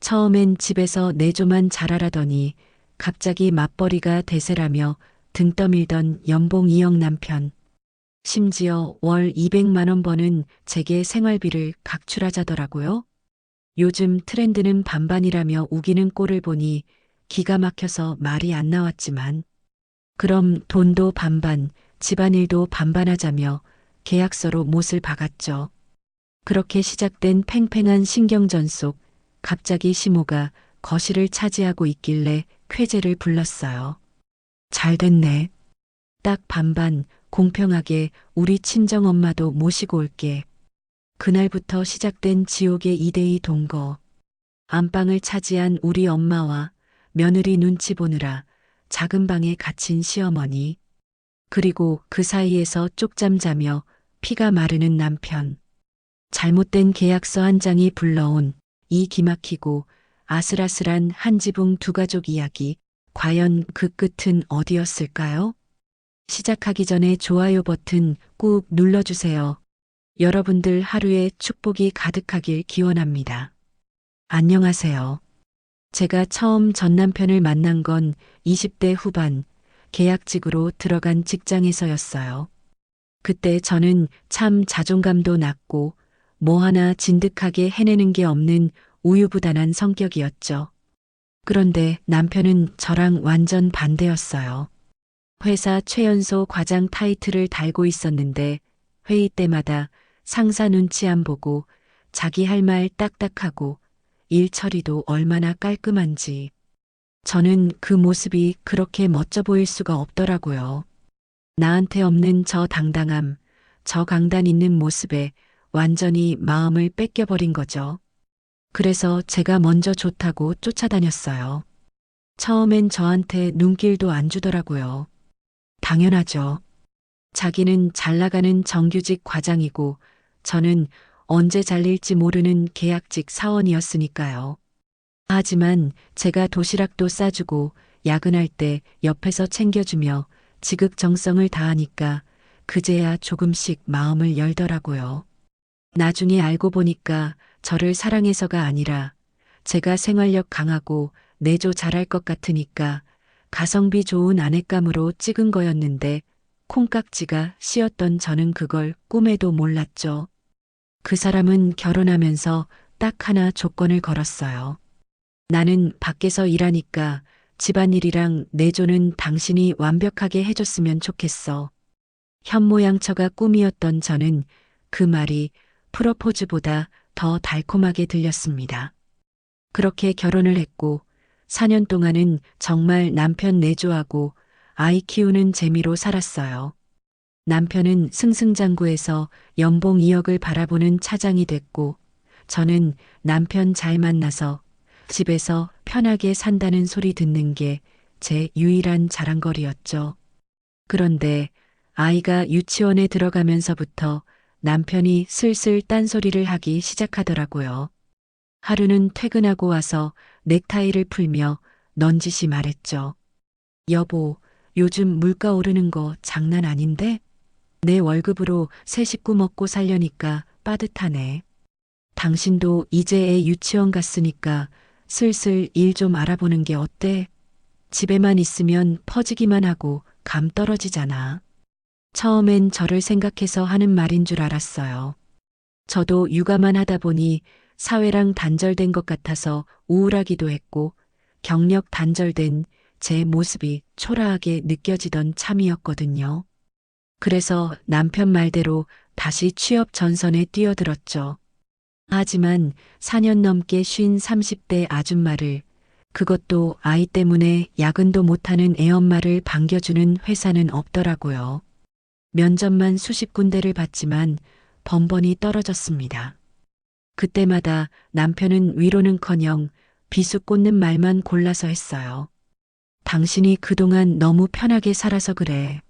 처음엔 집에서 내조만 잘하라더니 갑자기 맞벌이가 대세라며 등 떠밀던 연봉 2억 남편. 심지어 월 200만 원 버는 제게 생활비를 각출하자더라고요. 요즘 트렌드는 반반이라며 우기는 꼴을 보니 기가 막혀서 말이 안 나왔지만 그럼 돈도 반반, 집안일도 반반하자며 계약서로 못을 박았죠. 그렇게 시작된 팽팽한 신경전 속 갑자기 시모가 거실을 차지하고 있길래 쾌재를 불렀어요. 잘 됐네. 딱 반반 공평하게 우리 친정엄마도 모시고 올게. 그날부터 시작된 지옥의 2대2 동거. 안방을 차지한 우리 엄마와 며느리 눈치 보느라 작은 방에 갇힌 시어머니. 그리고 그 사이에서 쪽잠 자며 피가 마르는 남편. 잘못된 계약서 한 장이 불러온 이 기막히고 아슬아슬한 한 지붕 두 가족 이야기. 과연 그 끝은 어디였을까요? 시작하기 전에 좋아요 버튼 꾹 눌러주세요. 여러분들 하루에 축복이 가득하길 기원합니다. 안녕하세요. 제가 처음 전 남편을 만난 건 20대 후반 계약직으로 들어간 직장에서였어요. 그때 저는 참 자존감도 낮고 뭐 하나 진득하게 해내는 게 없는 우유부단한 성격이었죠. 그런데 남편은 저랑 완전 반대였어요. 회사 최연소 과장 타이틀을 달고 있었는데 회의 때마다 상사 눈치 안 보고 자기 할 말 딱딱하고 일 처리도 얼마나 깔끔한지. 저는 그 모습이 그렇게 멋져 보일 수가 없더라고요. 나한테 없는 저 당당함, 저 강단 있는 모습에 완전히 마음을 뺏겨버린 거죠. 그래서 제가 먼저 좋다고 쫓아다녔어요. 처음엔 저한테 눈길도 안 주더라고요. 당연하죠. 자기는 잘 나가는 정규직 과장이고 저는 언제 잘릴지 모르는 계약직 사원이었으니까요. 하지만 제가 도시락도 싸주고 야근할 때 옆에서 챙겨주며 지극정성을 다하니까 그제야 조금씩 마음을 열더라고요. 나중에 알고 보니까 저를 사랑해서가 아니라 제가 생활력 강하고 내조 잘할 것 같으니까 가성비 좋은 아내감으로 찍은 거였는데 콩깍지가 씌었던 저는 그걸 꿈에도 몰랐죠. 그 사람은 결혼하면서 딱 하나 조건을 걸었어요. 나는 밖에서 일하니까 집안일이랑 내조는 당신이 완벽하게 해줬으면 좋겠어. 현모양처가 꿈이었던 저는 그 말이 프로포즈보다 더 달콤하게 들렸습니다. 그렇게 결혼을 했고 4년 동안은 정말 남편 내조하고 아이 키우는 재미로 살았어요. 남편은 승승장구해서 연봉 2억을 바라보는 차장이 됐고 저는 남편 잘 만나서 집에서 편하게 산다는 소리 듣는 게 제 유일한 자랑거리였죠. 그런데 아이가 유치원에 들어가면서부터 남편이 슬슬 딴소리를 하기 시작하더라고요. 하루는 퇴근하고 와서 넥타이를 풀며 넌지시 말했죠. 여보, 요즘 물가 오르는 거 장난 아닌데? 내 월급으로 새 식구 먹고 살려니까 빠듯하네. 당신도 이제 애 유치원 갔으니까 슬슬 일 좀 알아보는 게 어때? 집에만 있으면 퍼지기만 하고 감 떨어지잖아. 처음엔 저를 생각해서 하는 말인 줄 알았어요. 저도 육아만 하다 보니 사회랑 단절된 것 같아서 우울하기도 했고 경력 단절된 제 모습이 초라하게 느껴지던 참이었거든요. 그래서 남편 말대로 다시 취업 전선에 뛰어들었죠. 하지만 4년 넘게 쉰 30대 아줌마를 그것도 아이 때문에 야근도 못하는 애엄마를 반겨주는 회사는 없더라고요. 면접만 수십 군데를 봤지만 번번이 떨어졌습니다. 그때마다 남편은 위로는커녕 비수 꽂는 말만 골라서 했어요. 당신이 그동안 너무 편하게 살아서 그래.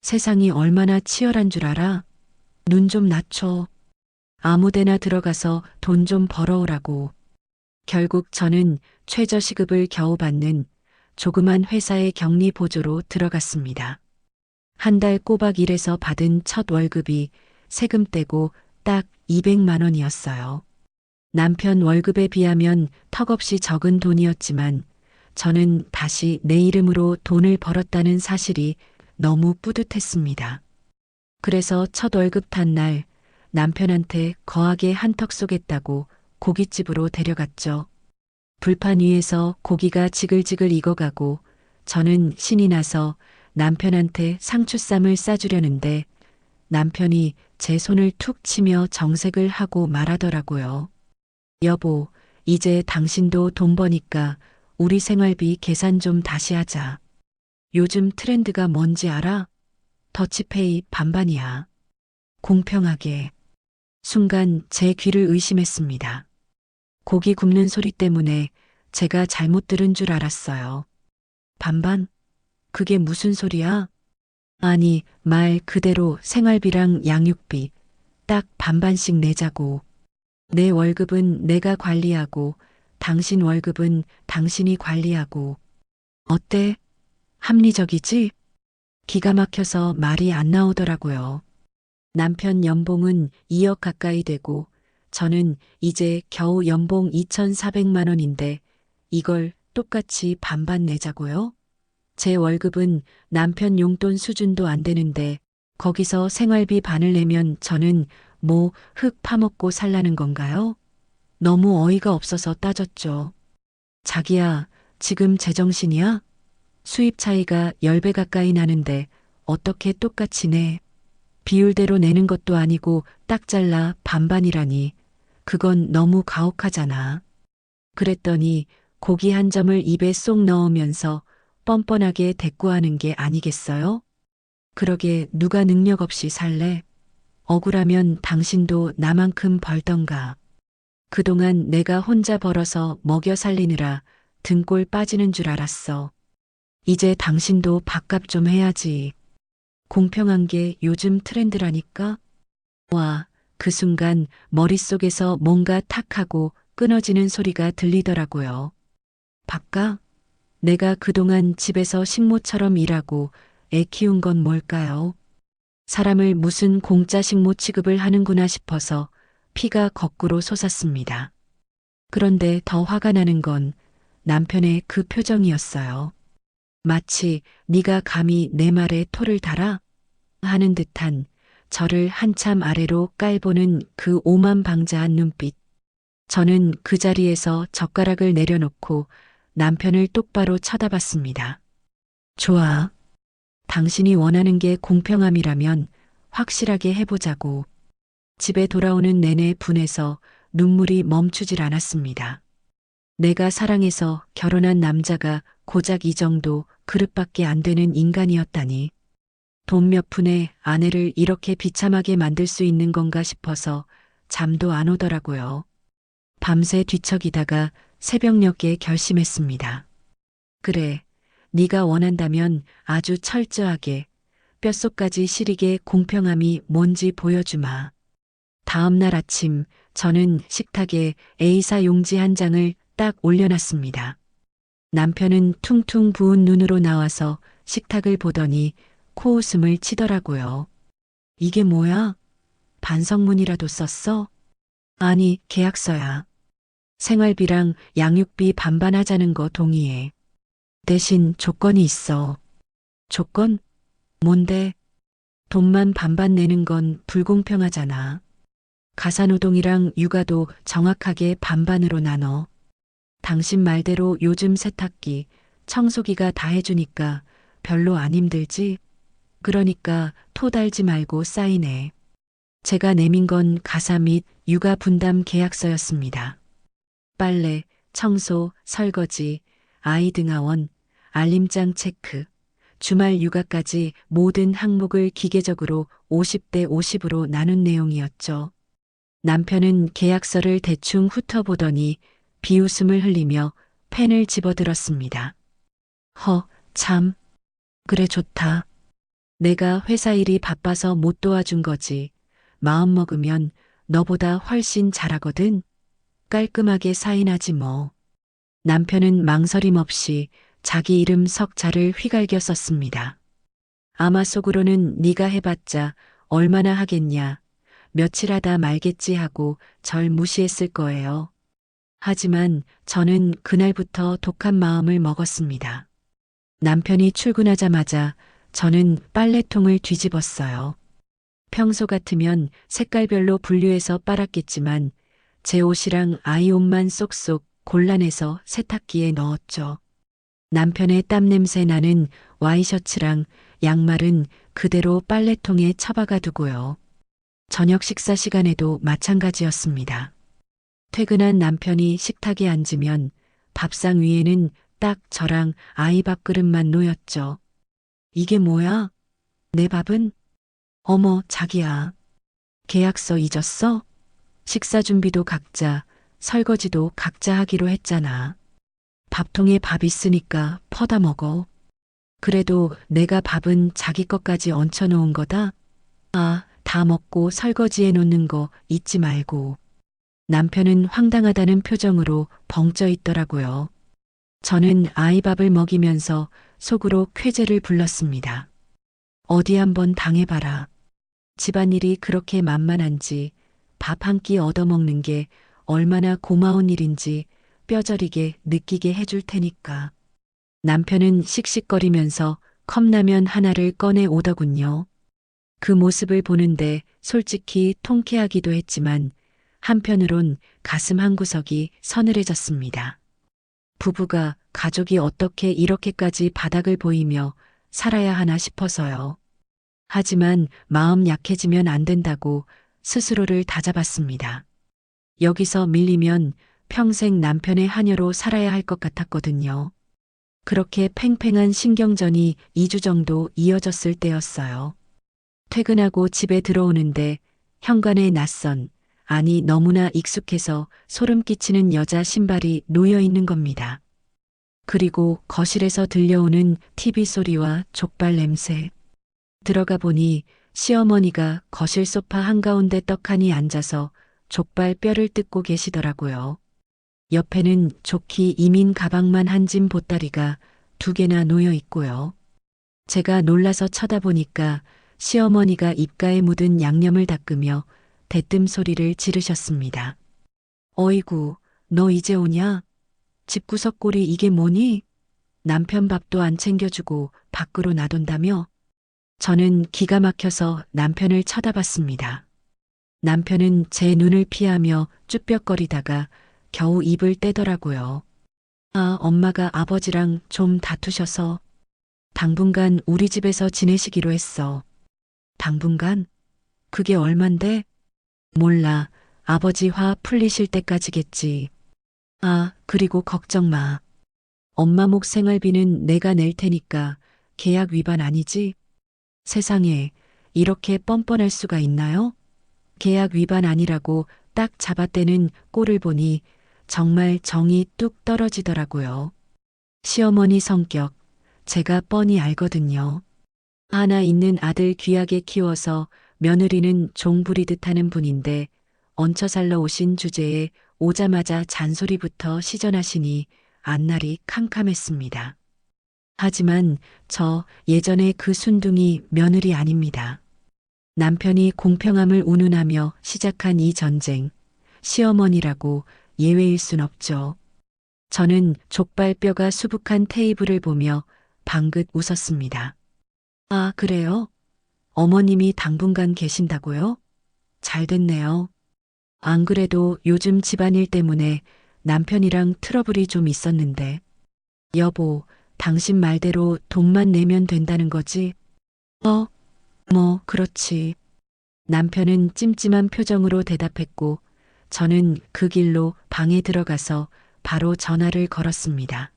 세상이 얼마나 치열한 줄 알아? 눈 좀 낮춰. 아무데나 들어가서 돈 좀 벌어오라고. 결국 저는 최저시급을 겨우 받는 조그만 회사의 격리 보조로 들어갔습니다. 한 달 꼬박 일해서 받은 첫 월급이 세금 떼고 딱 200만 원이었어요. 남편 월급에 비하면 턱없이 적은 돈이었지만 저는 다시 내 이름으로 돈을 벌었다는 사실이 너무 뿌듯했습니다. 그래서 첫 월급 탄 날 남편한테 거하게 한턱 쏘겠다고 고깃집으로 데려갔죠. 불판 위에서 고기가 지글지글 익어가고 저는 신이 나서 남편한테 상추쌈을 싸주려는데 남편이 제 손을 툭 치며 정색을 하고 말하더라고요. 여보, 이제 당신도 돈 버니까 우리 생활비 계산 좀 다시 하자. 요즘 트렌드가 뭔지 알아? 더치페이 반반이야. 공평하게. 순간 제 귀를 의심했습니다. 고기 굽는 소리 때문에 제가 잘못 들은 줄 알았어요. 반반? 그게 무슨 소리야? 아니, 말 그대로 생활비랑 양육비 딱 반반씩 내자고. 내 월급은 내가 관리하고 당신 월급은 당신이 관리하고. 어때? 합리적이지? 기가 막혀서 말이 안 나오더라고요. 남편 연봉은 2억 가까이 되고 저는 이제 겨우 연봉 2,400만 원인데 이걸 똑같이 반반 내자고요? 제 월급은 남편 용돈 수준도 안 되는데 거기서 생활비 반을 내면 저는 뭐 흙 파먹고 살라는 건가요? 너무 어이가 없어서 따졌죠. 자기야, 지금 제정신이야? 수입 차이가 10배 가까이 나는데 어떻게 똑같이 내? 비율대로 내는 것도 아니고 딱 잘라 반반이라니. 그건 너무 가혹하잖아. 그랬더니 고기 한 점을 입에 쏙 넣으면서 뻔뻔하게 대꾸하는 게 아니겠어요? 그러게 누가 능력 없이 살래? 억울하면 당신도 나만큼 벌던가. 그동안 내가 혼자 벌어서 먹여 살리느라 등골 빠지는 줄 알았어. 이제 당신도 밥값 좀 해야지. 공평한 게 요즘 트렌드라니까? 와, 그 순간 머릿속에서 뭔가 탁 하고 끊어지는 소리가 들리더라고요. 밥값? 내가 그동안 집에서 식모처럼 일하고 애 키운 건 뭘까요? 사람을 무슨 공짜 식모 취급을 하는구나 싶어서 피가 거꾸로 솟았습니다. 그런데 더 화가 나는 건 남편의 그 표정이었어요. 마치 네가 감히 내 말에 토를 달아? 하는 듯한 저를 한참 아래로 깔보는 그 오만방자한 눈빛. 저는 그 자리에서 젓가락을 내려놓고 남편을 똑바로 쳐다봤습니다. 좋아. 당신이 원하는 게 공평함이라면 확실하게 해보자고. 집에 돌아오는 내내 분해서 눈물이 멈추질 않았습니다. 내가 사랑해서 결혼한 남자가 고작 이 정도 그릇밖에 안 되는 인간이었다니. 돈 몇 푼에 아내를 이렇게 비참하게 만들 수 있는 건가 싶어서 잠도 안 오더라고요. 밤새 뒤척이다가 새벽녘에 결심했습니다. 그래, 네가 원한다면 아주 철저하게 뼛속까지 시리게 공평함이 뭔지 보여주마. 다음 날 아침 저는 식탁에 A사 용지 한 장을 딱 올려놨습니다. 남편은 퉁퉁 부은 눈으로 나와서 식탁을 보더니 코웃음을 치더라고요. 이게 뭐야? 반성문이라도 썼어? 아니, 계약서야. 생활비랑 양육비 반반하자는 거 동의해. 대신 조건이 있어. 조건? 뭔데? 돈만 반반 내는 건 불공평하잖아. 가사노동이랑 육아도 정확하게 반반으로 나눠. 당신 말대로 요즘 세탁기, 청소기가 다 해주니까 별로 안 힘들지? 그러니까 토 달지 말고 사인해. 제가 내민 건 가사 및 육아 분담 계약서였습니다. 빨래, 청소, 설거지, 아이 등하원, 알림장 체크, 주말 육아까지 모든 항목을 기계적으로 50대 50으로 나눈 내용이었죠. 남편은 계약서를 대충 훑어보더니 비웃음을 흘리며 펜을 집어들었습니다. 참. 그래 좋다. 내가 회사 일이 바빠서 못 도와준 거지. 마음 먹으면 너보다 훨씬 잘하거든. 깔끔하게 사인하지 뭐. 남편은 망설임 없이 자기 이름 석자를 휘갈겨 썼습니다. 아마 속으로는 네가 해봤자 얼마나 하겠냐. 며칠 하다 말겠지 하고 절 무시했을 거예요. 하지만 저는 그날부터 독한 마음을 먹었습니다. 남편이 출근하자마자 저는 빨래통을 뒤집었어요. 평소 같으면 색깔별로 분류해서 빨았겠지만 제 옷이랑 아이 옷만 쏙쏙 골라내서 세탁기에 넣었죠. 남편의 땀 냄새 나는 와이셔츠랑 양말은 그대로 빨래통에 처박아 두고요. 저녁 식사 시간에도 마찬가지였습니다. 퇴근한 남편이 식탁에 앉으면 밥상 위에는 딱 저랑 아이 밥그릇만 놓였죠. 이게 뭐야? 내 밥은? 어머, 자기야. 계약서 잊었어? 식사 준비도 각자, 설거지도 각자 하기로 했잖아. 밥통에 밥 있으니까 퍼다 먹어. 그래도 내가 밥은 자기 것까지 얹혀 놓은 거다? 아, 다 먹고 설거지해 놓는 거 잊지 말고. 남편은 황당하다는 표정으로 벙쪄 있더라고요. 저는 아이 밥을 먹이면서 속으로 쾌재를 불렀습니다. 어디 한번 당해봐라. 집안일이 그렇게 만만한지 밥 한 끼 얻어먹는 게 얼마나 고마운 일인지 뼈저리게 느끼게 해줄 테니까. 남편은 씩씩거리면서 컵라면 하나를 꺼내 오더군요. 그 모습을 보는데 솔직히 통쾌하기도 했지만 한편으론 가슴 한구석이 서늘해졌습니다. 부부가 가족이 어떻게 이렇게까지 바닥을 보이며 살아야 하나 싶어서요. 하지만 마음 약해지면 안 된다고 스스로를 다잡았습니다. 여기서 밀리면 평생 남편의 하녀로 살아야 할 것 같았거든요. 그렇게 팽팽한 신경전이 2주 정도 이어졌을 때였어요. 퇴근하고 집에 들어오는데 현관에 낯선, 아니 너무나 익숙해서 소름 끼치는 여자 신발이 놓여 있는 겁니다. 그리고 거실에서 들려오는 TV 소리와 족발 냄새. 들어가 보니 시어머니가 거실 소파 한가운데 떡하니 앉아서 족발 뼈를 뜯고 계시더라고요. 옆에는 좋기 이민 가방만 한 짐 보따리가 2개나 놓여 있고요. 제가 놀라서 쳐다보니까 시어머니가 입가에 묻은 양념을 닦으며 대뜸 소리를 지르셨습니다. 어이구, 너 이제 오냐? 집구석 꼴이 이게 뭐니? 남편 밥도 안 챙겨주고 밖으로 나돈다며? 저는 기가 막혀서 남편을 쳐다봤습니다. 남편은 제 눈을 피하며 쭈뼛거리다가 겨우 입을 떼더라고요. 아, 엄마가 아버지랑 좀 다투셔서 당분간 우리 집에서 지내시기로 했어. 당분간? 그게 얼만데? 몰라. 아버지 화 풀리실 때까지겠지. 아, 그리고 걱정 마. 엄마 목 생활비는 내가 낼 테니까 계약 위반 아니지? 세상에, 이렇게 뻔뻔할 수가 있나요? 계약 위반 아니라고 딱 잡아떼는 꼴을 보니 정말 정이 뚝 떨어지더라고요. 시어머니 성격, 제가 뻔히 알거든요. 하나 있는 아들 귀하게 키워서 며느리는 종 부리듯 하는 분인데 얹혀 살러 오신 주제에 오자마자 잔소리부터 시전하시니 안날이 캄캄했습니다. 하지만 저 예전에 그 순둥이 며느리 아닙니다. 남편이 공평함을 운운하며 시작한 이 전쟁, 시어머니라고 예외일 순 없죠. 저는 족발뼈가 수북한 테이블을 보며 방긋 웃었습니다. 아, 그래요? 어머님이 당분간 계신다고요? 잘 됐네요. 안 그래도 요즘 집안일 때문에 남편이랑 트러블이 좀 있었는데. 여보, 당신 말대로 돈만 내면 된다는 거지? 그렇지. 남편은 찜찜한 표정으로 대답했고 저는 그 길로 방에 들어가서 바로 전화를 걸었습니다.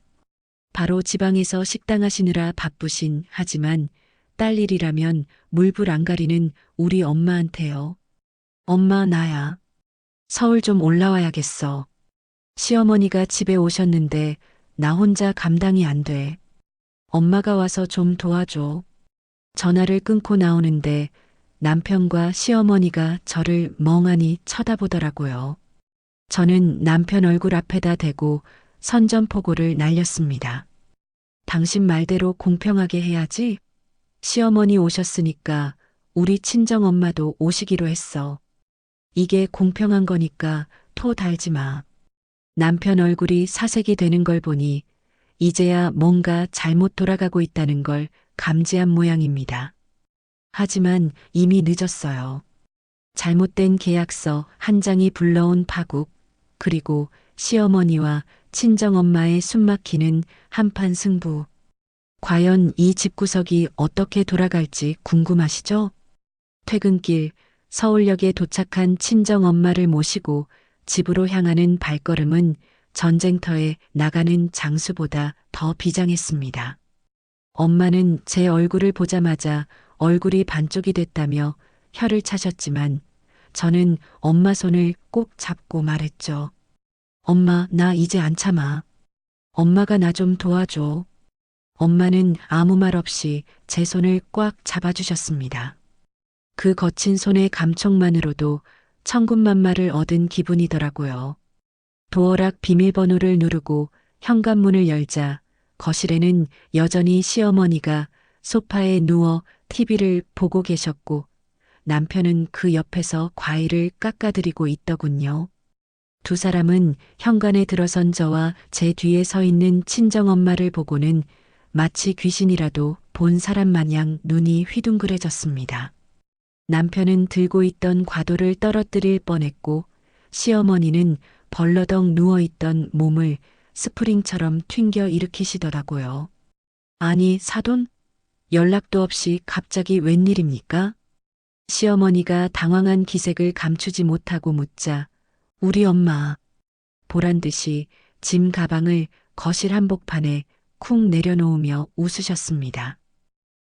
바로 지방에서 식당 하시느라 바쁘신 하지만 딸 일이라면 물불 안 가리는 우리 엄마한테요. 엄마 나야. 서울 좀 올라와야겠어. 시어머니가 집에 오셨는데 나 혼자 감당이 안 돼. 엄마가 와서 좀 도와줘. 전화를 끊고 나오는데 남편과 시어머니가 저를 멍하니 쳐다보더라고요. 저는 남편 얼굴 앞에다 대고 선전포고를 날렸습니다. 당신 말대로 공평하게 해야지. 시어머니 오셨으니까 우리 친정엄마도 오시기로 했어. 이게 공평한 거니까 토 달지 마. 남편 얼굴이 사색이 되는 걸 보니 이제야 뭔가 잘못 돌아가고 있다는 걸 감지한 모양입니다. 하지만 이미 늦었어요. 잘못된 계약서 한 장이 불러온 파국, 그리고 시어머니와 친정엄마의 숨막히는 한판 승부. 과연 이 집구석이 어떻게 돌아갈지 궁금하시죠? 퇴근길 서울역에 도착한 친정엄마를 모시고 집으로 향하는 발걸음은 전쟁터에 나가는 장수보다 더 비장했습니다. 엄마는 제 얼굴을 보자마자 얼굴이 반쪽이 됐다며 혀를 차셨지만 저는 엄마 손을 꼭 잡고 말했죠. 엄마, 나 이제 안 참아. 엄마가 나 좀 도와줘. 엄마는 아무 말 없이 제 손을 꽉 잡아주셨습니다. 그 거친 손의 감촉만으로도 천군만마를 얻은 기분이더라고요. 도어락 비밀번호를 누르고 현관문을 열자 거실에는 여전히 시어머니가 소파에 누워 TV를 보고 계셨고 남편은 그 옆에서 과일을 깎아드리고 있더군요. 두 사람은 현관에 들어선 저와 제 뒤에 서 있는 친정엄마를 보고는 마치 귀신이라도 본 사람 마냥 눈이 휘둥그레졌습니다. 남편은 들고 있던 과도를 떨어뜨릴 뻔했고 시어머니는 벌러덩 누워있던 몸을 스프링처럼 튕겨 일으키시더라고요. 아니, 사돈? 연락도 없이 갑자기 웬일입니까? 시어머니가 당황한 기색을 감추지 못하고 묻자 우리 엄마 보란 듯이 짐 가방을 거실 한복판에 쿵 내려놓으며 웃으셨습니다.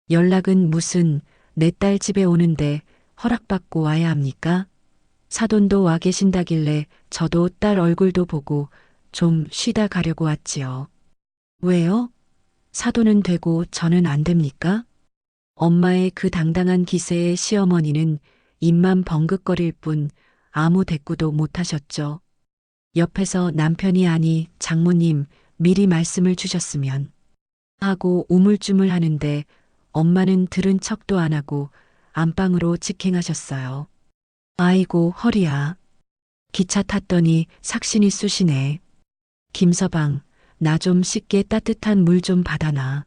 연락은 무슨 내 딸 집에 오는데 허락받고 와야 합니까? 사돈도 와 계신다길래 저도 딸 얼굴도 보고 좀 쉬다 가려고 왔지요. 왜요? 사돈은 되고 저는 안 됩니까? 엄마의 그 당당한 기세에 시어머니는 입만 벙긋거릴 뿐 아무 대꾸도 못하셨죠. 옆에서 남편이 아니 장모님 미리 말씀을 주셨으면 하고 우물쭈물 하는데 엄마는 들은 척도 안 하고 안방으로 직행하셨어요. 아이고 허리야. 기차 탔더니 삭신이 쑤시네. 김서방, 나 좀 씻게 따뜻한 물 좀 받아놔.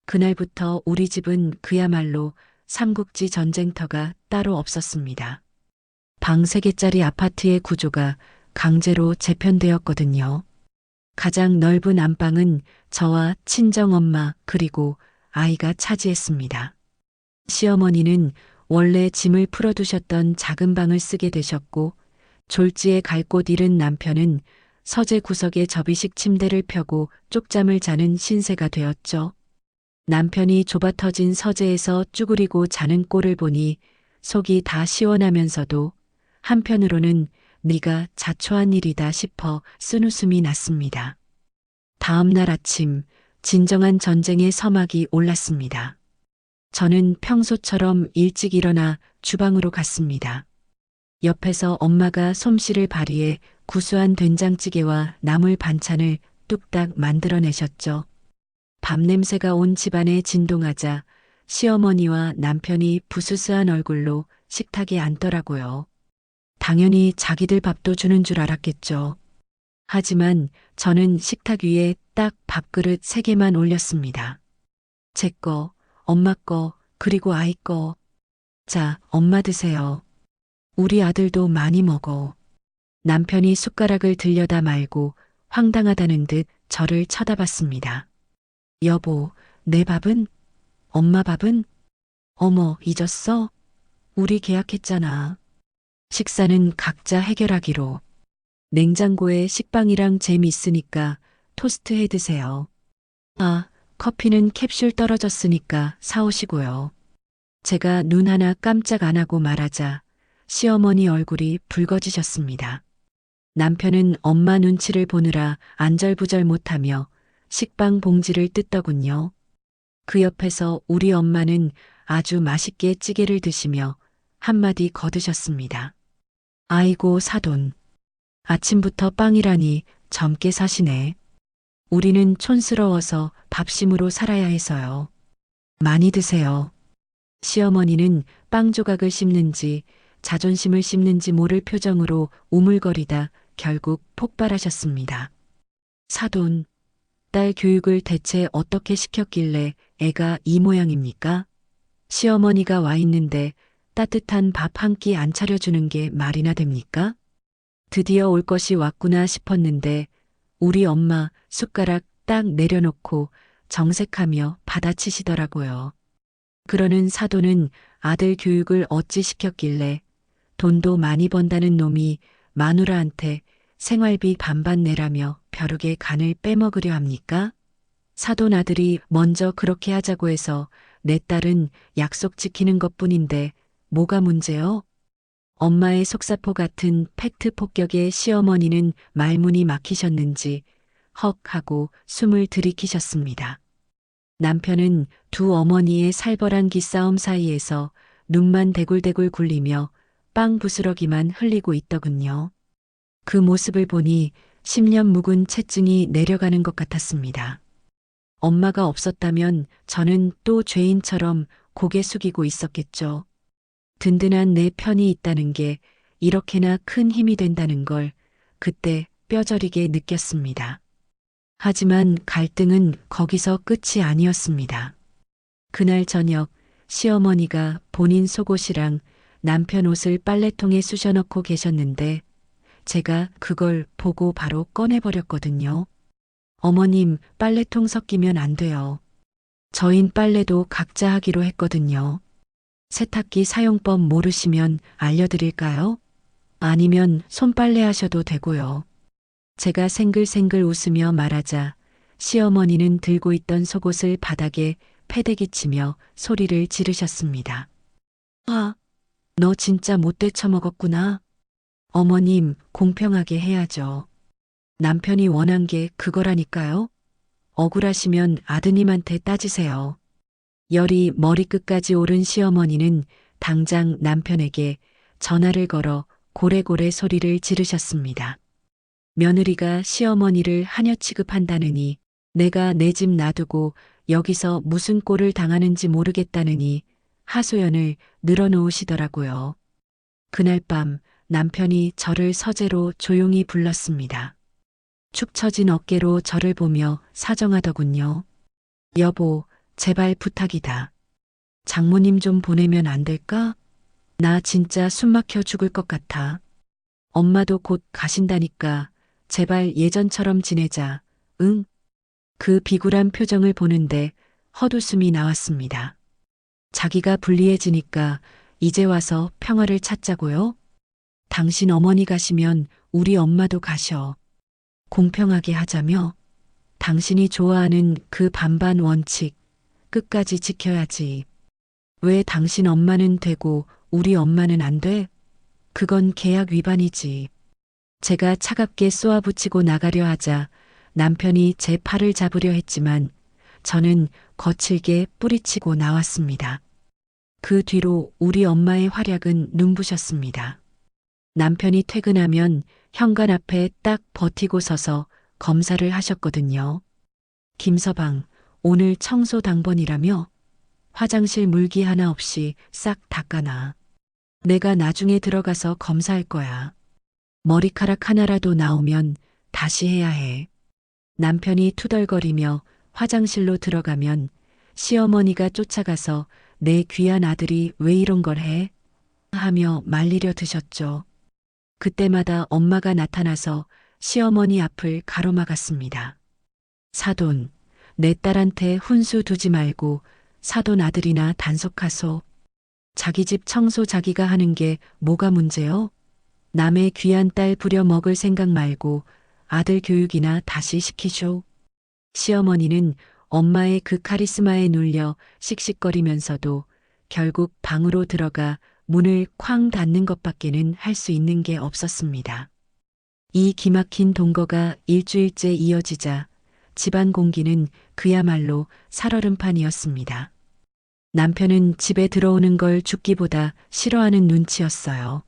그날부터 우리 집은 그야말로 삼국지 전쟁터가 따로 없었습니다. 방 3개짜리 아파트의 구조가 강제로 재편되었거든요. 가장 넓은 안방은 저와 친정엄마 그리고 아이가 차지했습니다. 시어머니는 원래 짐을 풀어두셨던 작은 방을 쓰게 되셨고 졸지에 갈 곳 잃은 남편은 서재 구석에 접이식 침대를 펴고 쪽잠을 자는 신세가 되었죠. 남편이 좁아터진 서재에서 쭈그리고 자는 꼴을 보니 속이 다 시원하면서도 한편으로는 네가 자초한 일이다 싶어 쓴웃음이 났습니다. 다음 날 아침 진정한 전쟁의 서막이 올랐습니다. 저는 평소처럼 일찍 일어나 주방으로 갔습니다. 옆에서 엄마가 솜씨를 발휘해 구수한 된장찌개와 나물 반찬을 뚝딱 만들어내셨죠. 밥 냄새가 온 집안에 진동하자 시어머니와 남편이 부스스한 얼굴로 식탁에 앉더라고요. 당연히 자기들 밥도 주는 줄 알았겠죠. 하지만 저는 식탁 위에 딱 밥그릇 3개만 올렸습니다. 제 거, 엄마 거, 그리고 아이 거. 자, 엄마 드세요. 우리 아들도 많이 먹어. 남편이 숟가락을 들여다 말고 황당하다는 듯 저를 쳐다봤습니다. 여보, 내 밥은? 엄마 밥은? 어머, 잊었어? 우리 계약했잖아. 식사는 각자 해결하기로. 냉장고에 식빵이랑 잼 있으니까 토스트 해 드세요. 아, 커피는 캡슐 떨어졌으니까 사오시고요. 제가 눈 하나 깜짝 안 하고 말하자 시어머니 얼굴이 붉어지셨습니다. 남편은 엄마 눈치를 보느라 안절부절 못하며 식빵 봉지를 뜯더군요. 그 옆에서 우리 엄마는 아주 맛있게 찌개를 드시며 한마디 거드셨습니다. 아이고 사돈. 아침부터 빵이라니 젊게 사시네. 우리는 촌스러워서 밥심으로 살아야 해서요. 많이 드세요. 시어머니는 빵 조각을 씹는지 자존심을 씹는지 모를 표정으로 우물거리다 결국 폭발하셨습니다. 사돈, 딸 교육을 대체 어떻게 시켰길래 애가 이 모양입니까? 시어머니가 와 있는데 따뜻한 밥 한 끼 안 차려주는 게 말이나 됩니까? 드디어 올 것이 왔구나 싶었는데 우리 엄마 숟가락 딱 내려놓고 정색하며 받아치시더라고요. 그러는 사돈은 아들 교육을 어찌 시켰길래 돈도 많이 번다는 놈이 마누라한테 생활비 반반 내라며 벼룩의 간을 빼먹으려 합니까? 사돈 아들이 먼저 그렇게 하자고 해서 내 딸은 약속 지키는 것뿐인데 뭐가 문제요? 엄마의 속사포 같은 팩트 폭격에 시어머니는 말문이 막히셨는지 헉 하고 숨을 들이키셨습니다. 남편은 두 어머니의 살벌한 기싸움 사이에서 눈만 대굴대굴 굴리며 빵 부스러기만 흘리고 있더군요. 그 모습을 보니 10년 묵은 채증이 내려가는 것 같았습니다. 엄마가 없었다면 저는 또 죄인처럼 고개 숙이고 있었겠죠. 든든한 내 편이 있다는 게 이렇게나 큰 힘이 된다는 걸 그때 뼈저리게 느꼈습니다. 하지만 갈등은 거기서 끝이 아니었습니다. 그날 저녁 시어머니가 본인 속옷이랑 남편 옷을 빨래통에 쑤셔넣고 계셨는데 제가 그걸 보고 바로 꺼내버렸거든요. 어머님, 빨래통 섞이면 안 돼요. 저흰 빨래도 각자 하기로 했거든요. 세탁기 사용법 모르시면 알려드릴까요? 아니면 손빨래 하셔도 되고요. 제가 생글생글 웃으며 말하자 시어머니는 들고 있던 속옷을 바닥에 패대기 치며 소리를 지르셨습니다. 아, 너 진짜 못돼 처먹었구나. 어머님, 공평하게 해야죠. 남편이 원한 게 그거라니까요. 억울하시면 아드님한테 따지세요. 열이 머리끝까지 오른 시어머니는 당장 남편에게 전화를 걸어 고래고래 소리를 지르셨습니다. 며느리가 시어머니를 하녀 취급한다느니 내가 내 집 놔두고 여기서 무슨 꼴을 당하는지 모르겠다느니 하소연을 늘어놓으시더라고요. 그날 밤 남편이 저를 서재로 조용히 불렀습니다. 축 처진 어깨로 저를 보며 사정하더군요. 여보, 제발 부탁이다. 장모님 좀 보내면 안 될까? 나 진짜 숨 막혀 죽을 것 같아. 엄마도 곧 가신다니까 제발 예전처럼 지내자. 응? 그 비굴한 표정을 보는데 헛웃음이 나왔습니다. 자기가 불리해지니까 이제 와서 평화를 찾자고요? 당신 어머니 가시면 우리 엄마도 가셔. 공평하게 하자며 당신이 좋아하는 그 반반 원칙 끝까지 지켜야지. 왜 당신 엄마는 되고 우리 엄마는 안 돼? 그건 계약 위반이지. 제가 차갑게 쏘아붙이고 나가려 하자 남편이 제 팔을 잡으려 했지만 저는 거칠게 뿌리치고 나왔습니다. 그 뒤로 우리 엄마의 활약은 눈부셨습니다. 남편이 퇴근하면 현관 앞에 딱 버티고 서서 검사를 하셨거든요. 김서방, 오늘 청소 당번이라며? 화장실 물기 하나 없이 싹 닦아놔. 내가 나중에 들어가서 검사할 거야. 머리카락 하나라도 나오면 다시 해야 해. 남편이 투덜거리며 화장실로 들어가면 시어머니가 쫓아가서 내 귀한 아들이 왜 이런 걸 해? 하며 말리려 드셨죠. 그때마다 엄마가 나타나서 시어머니 앞을 가로막았습니다. 사돈, 내 딸한테 훈수 두지 말고 사돈 아들이나 단속하소. 자기 집 청소 자기가 하는 게 뭐가 문제요? 남의 귀한 딸 부려 먹을 생각 말고 아들 교육이나 다시 시키쇼. 시어머니는 엄마의 그 카리스마에 눌려 씩씩거리면서도 결국 방으로 들어가 문을 쾅 닫는 것밖에는 할 수 있는 게 없었습니다. 이 기막힌 동거가 일주일째 이어지자 집안 공기는 그야말로 살얼음판이었습니다. 남편은 집에 들어오는 걸 죽기보다 싫어하는 눈치였어요.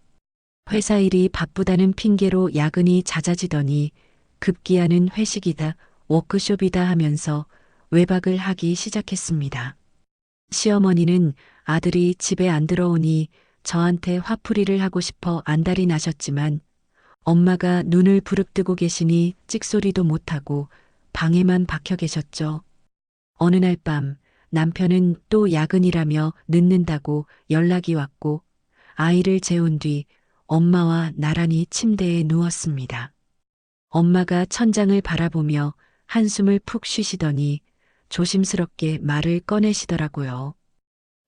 회사 일이 바쁘다는 핑계로 야근이 잦아지더니 급기야는 회식이다, 워크숍이다 하면서 외박을 하기 시작했습니다. 시어머니는 아들이 집에 안 들어오니 저한테 화풀이를 하고 싶어 안달이 나셨지만 엄마가 눈을 부릅뜨고 계시니 찍소리도 못하고 방에만 박혀 계셨죠. 어느 날 밤 남편은 또 야근이라며 늦는다고 연락이 왔고 아이를 재운 뒤 엄마와 나란히 침대에 누웠습니다. 엄마가 천장을 바라보며 한숨을 푹 쉬시더니 조심스럽게 말을 꺼내시더라고요.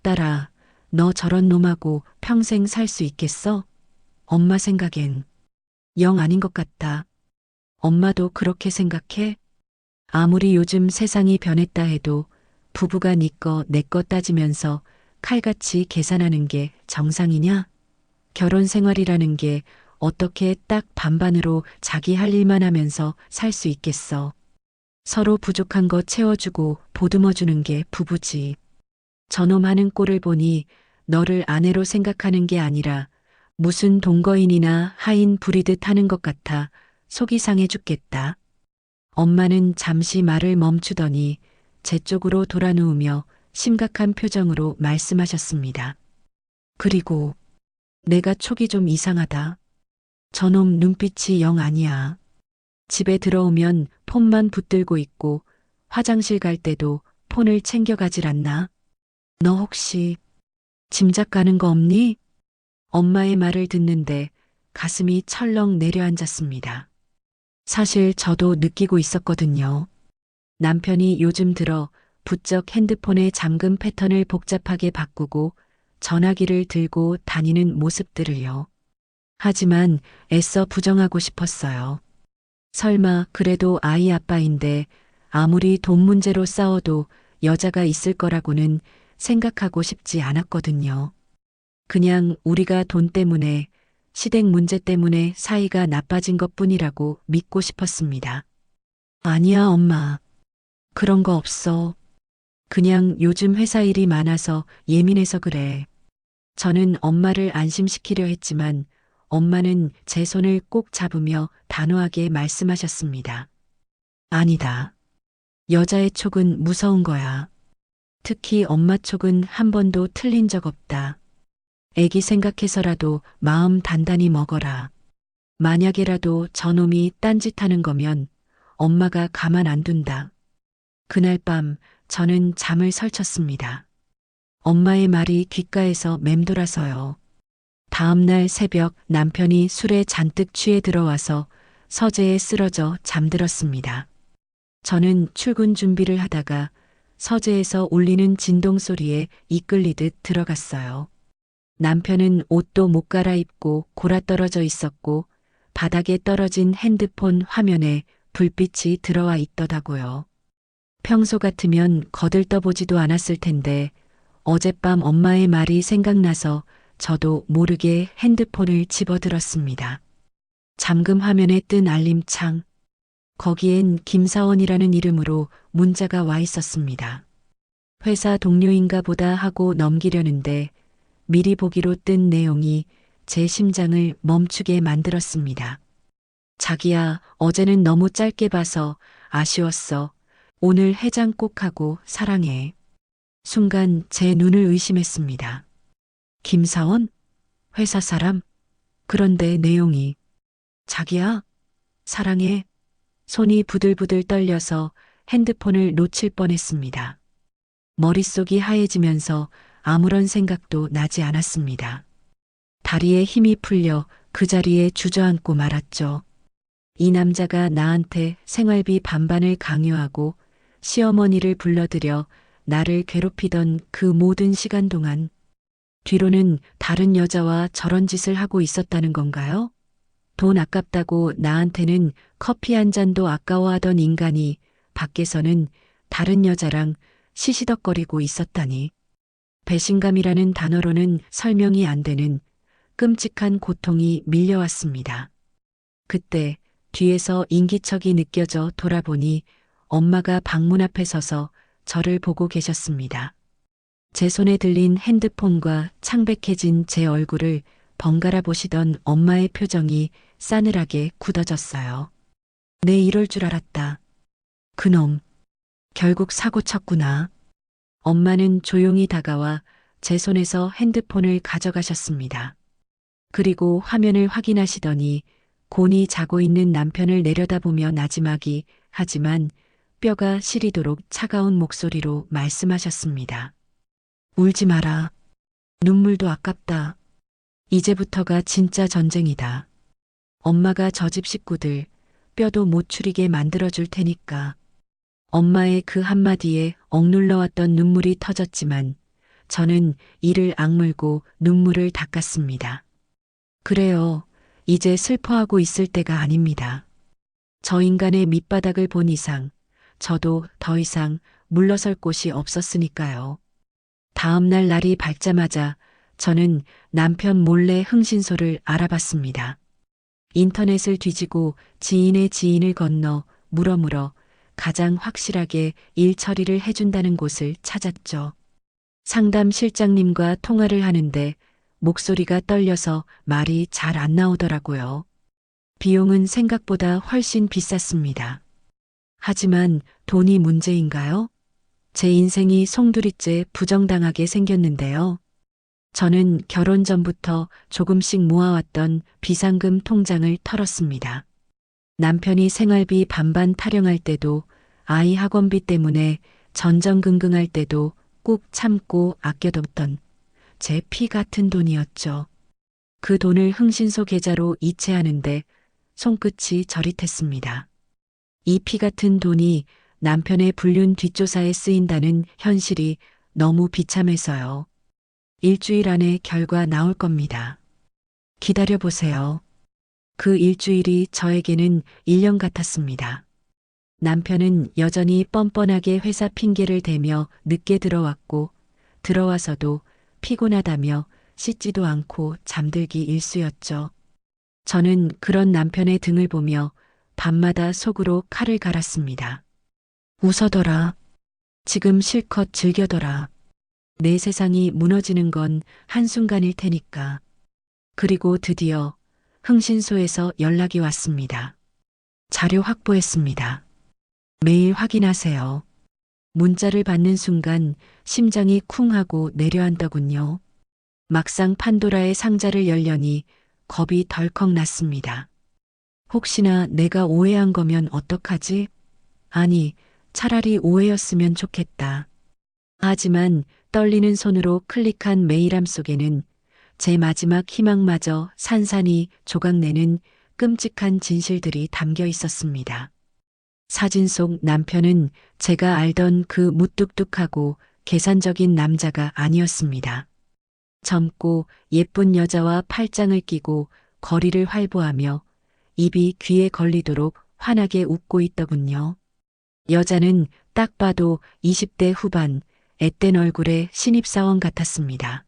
딸아, 너 저런 놈하고 평생 살 수 있겠어? 엄마 생각엔 영 아닌 것 같다. 엄마도 그렇게 생각해? 아무리 요즘 세상이 변했다 해도 부부가 네 거 내 거 따지면서 칼같이 계산하는 게 정상이냐? 결혼 생활이라는 게 어떻게 딱 반반으로 자기 할 일만 하면서 살 수 있겠어. 서로 부족한 거 채워주고 보듬어주는 게 부부지. 저놈 하는 꼴을 보니 너를 아내로 생각하는 게 아니라 무슨 동거인이나 하인 부리듯 하는 것 같아 속이 상해 죽겠다. 엄마는 잠시 말을 멈추더니 제 쪽으로 돌아 누우며 심각한 표정으로 말씀하셨습니다. 그리고 내가 촉이 좀 이상하다. 저놈 눈빛이 영 아니야. 집에 들어오면 폰만 붙들고 있고 화장실 갈 때도 폰을 챙겨가질 않나? 너 혹시 짐작 가는 거 없니? 엄마의 말을 듣는데 가슴이 철렁 내려앉았습니다. 사실 저도 느끼고 있었거든요. 남편이 요즘 들어 부쩍 핸드폰의 잠금 패턴을 복잡하게 바꾸고 전화기를 들고 다니는 모습들을요. 하지만 애써 부정하고 싶었어요. 설마 그래도 아이 아빠인데 아무리 돈 문제로 싸워도 여자가 있을 거라고는 생각하고 싶지 않았거든요. 그냥 우리가 돈 때문에 시댁 문제 때문에 사이가 나빠진 것뿐이라고 믿고 싶었습니다. 아니야, 엄마. 그런 거 없어. 그냥 요즘 회사 일이 많아서 예민해서 그래. 저는 엄마를 안심시키려 했지만 엄마는 제 손을 꼭 잡으며 단호하게 말씀하셨습니다. 아니다. 여자의 촉은 무서운 거야. 특히 엄마 촉은 한 번도 틀린 적 없다. 애기 생각해서라도 마음 단단히 먹어라. 만약에라도 저놈이 딴짓하는 거면 엄마가 가만 안 둔다. 그날 밤 저는 잠을 설쳤습니다. 엄마의 말이 귓가에서 맴돌아서요. 다음 날 새벽 남편이 술에 잔뜩 취해 들어와서 서재에 쓰러져 잠들었습니다. 저는 출근 준비를 하다가 서재에서 울리는 진동 소리에 이끌리듯 들어갔어요. 남편은 옷도 못 갈아입고 골아떨어져 있었고 바닥에 떨어진 핸드폰 화면에 불빛이 들어와 있더라고요. 평소 같으면 거들떠보지도 않았을 텐데 어젯밤 엄마의 말이 생각나서 저도 모르게 핸드폰을 집어들었습니다. 잠금 화면에 뜬 알림창. 거기엔 김사원이라는 이름으로 문자가 와 있었습니다. 회사 동료인가 보다 하고 넘기려는데 미리 보기로 뜬 내용이 제 심장을 멈추게 만들었습니다. 자기야, 어제는 너무 짧게 봐서 아쉬웠어. 오늘 해장 꼭 하고 사랑해. 순간 제 눈을 의심했습니다. 김사원? 회사 사람? 그런데 내용이 자기야, 사랑해. 손이 부들부들 떨려서 핸드폰을 놓칠 뻔했습니다. 머릿속이 하얘지면서 아무런 생각도 나지 않았습니다. 다리에 힘이 풀려 그 자리에 주저앉고 말았죠. 이 남자가 나한테 생활비 반반을 강요하고 시어머니를 불러들여 나를 괴롭히던 그 모든 시간 동안 뒤로는 다른 여자와 저런 짓을 하고 있었다는 건가요? 돈 아깝다고 나한테는 커피 한 잔도 아까워하던 인간이 밖에서는 다른 여자랑 시시덕거리고 있었다니. 배신감이라는 단어로는 설명이 안 되는 끔찍한 고통이 밀려왔습니다. 그때 뒤에서 인기척이 느껴져 돌아보니 엄마가 방문 앞에 서서 저를 보고 계셨습니다. 제 손에 들린 핸드폰과 창백해진 제 얼굴을 번갈아 보시던 엄마의 표정이 싸늘하게 굳어졌어요. 내 이럴 줄 알았다. 그놈, 결국 사고 쳤구나. 엄마는 조용히 다가와 제 손에서 핸드폰을 가져가셨습니다. 그리고 화면을 확인하시더니 곤히 자고 있는 남편을 내려다보며 나지막이 하지만 뼈가 시리도록 차가운 목소리로 말씀하셨습니다. 울지 마라. 눈물도 아깝다. 이제부터가 진짜 전쟁이다. 엄마가 저 집 식구들 뼈도 못 추리게 만들어줄 테니까. 엄마의 그 한마디에 억눌러왔던 눈물이 터졌지만 저는 이를 악물고 눈물을 닦았습니다. 그래요. 이제 슬퍼하고 있을 때가 아닙니다. 저 인간의 밑바닥을 본 이상 저도 더 이상 물러설 곳이 없었으니까요. 다음 날 날이 밝자마자 저는 남편 몰래 흥신소를 알아봤습니다. 인터넷을 뒤지고 지인의 지인을 건너 물어물어 가장 확실하게 일 처리를 해준다는 곳을 찾았죠. 상담 실장님과 통화를 하는데 목소리가 떨려서 말이 잘 안 나오더라고요. 비용은 생각보다 훨씬 비쌌습니다. 하지만 돈이 문제인가요? 제 인생이 송두리째 부정당하게 생겼는데요. 저는 결혼 전부터 조금씩 모아왔던 비상금 통장을 털었습니다. 남편이 생활비 반반 타령할 때도 아이 학원비 때문에 전전긍긍할 때도 꾹 참고 아껴뒀던 제 피 같은 돈이었죠. 그 돈을 흥신소 계좌로 이체하는데 손끝이 저릿했습니다. 이 피 같은 돈이 남편의 불륜 뒷조사에 쓰인다는 현실이 너무 비참해서요. 일주일 안에 결과 나올 겁니다. 기다려보세요. 그 일주일이 저에게는 1년 같았습니다. 남편은 여전히 뻔뻔하게 회사 핑계를 대며 늦게 들어왔고 들어와서도 피곤하다며 씻지도 않고 잠들기 일쑤였죠. 저는 그런 남편의 등을 보며 밤마다 속으로 칼을 갈았습니다. 웃어둬라. 지금 실컷 즐겨둬라. 내 세상이 무너지는 건 한순간일 테니까. 그리고 드디어 흥신소에서 연락이 왔습니다. 자료 확보했습니다. 매일 확인하세요. 문자를 받는 순간 심장이 쿵 하고 내려앉더군요. 막상 판도라의 상자를 열려니 겁이 덜컥 났습니다. 혹시나 내가 오해한 거면 어떡하지? 아니, 차라리 오해였으면 좋겠다. 하지만 떨리는 손으로 클릭한 메일함 속에는 제 마지막 희망마저 산산이 조각내는 끔찍한 진실들이 담겨 있었습니다. 사진 속 남편은 제가 알던 그 무뚝뚝하고 계산적인 남자가 아니었습니다. 젊고 예쁜 여자와 팔짱을 끼고 거리를 활보하며 입이 귀에 걸리도록 환하게 웃고 있더군요. 여자는 딱 봐도 20대 후반, 앳된 얼굴의 신입사원 같았습니다.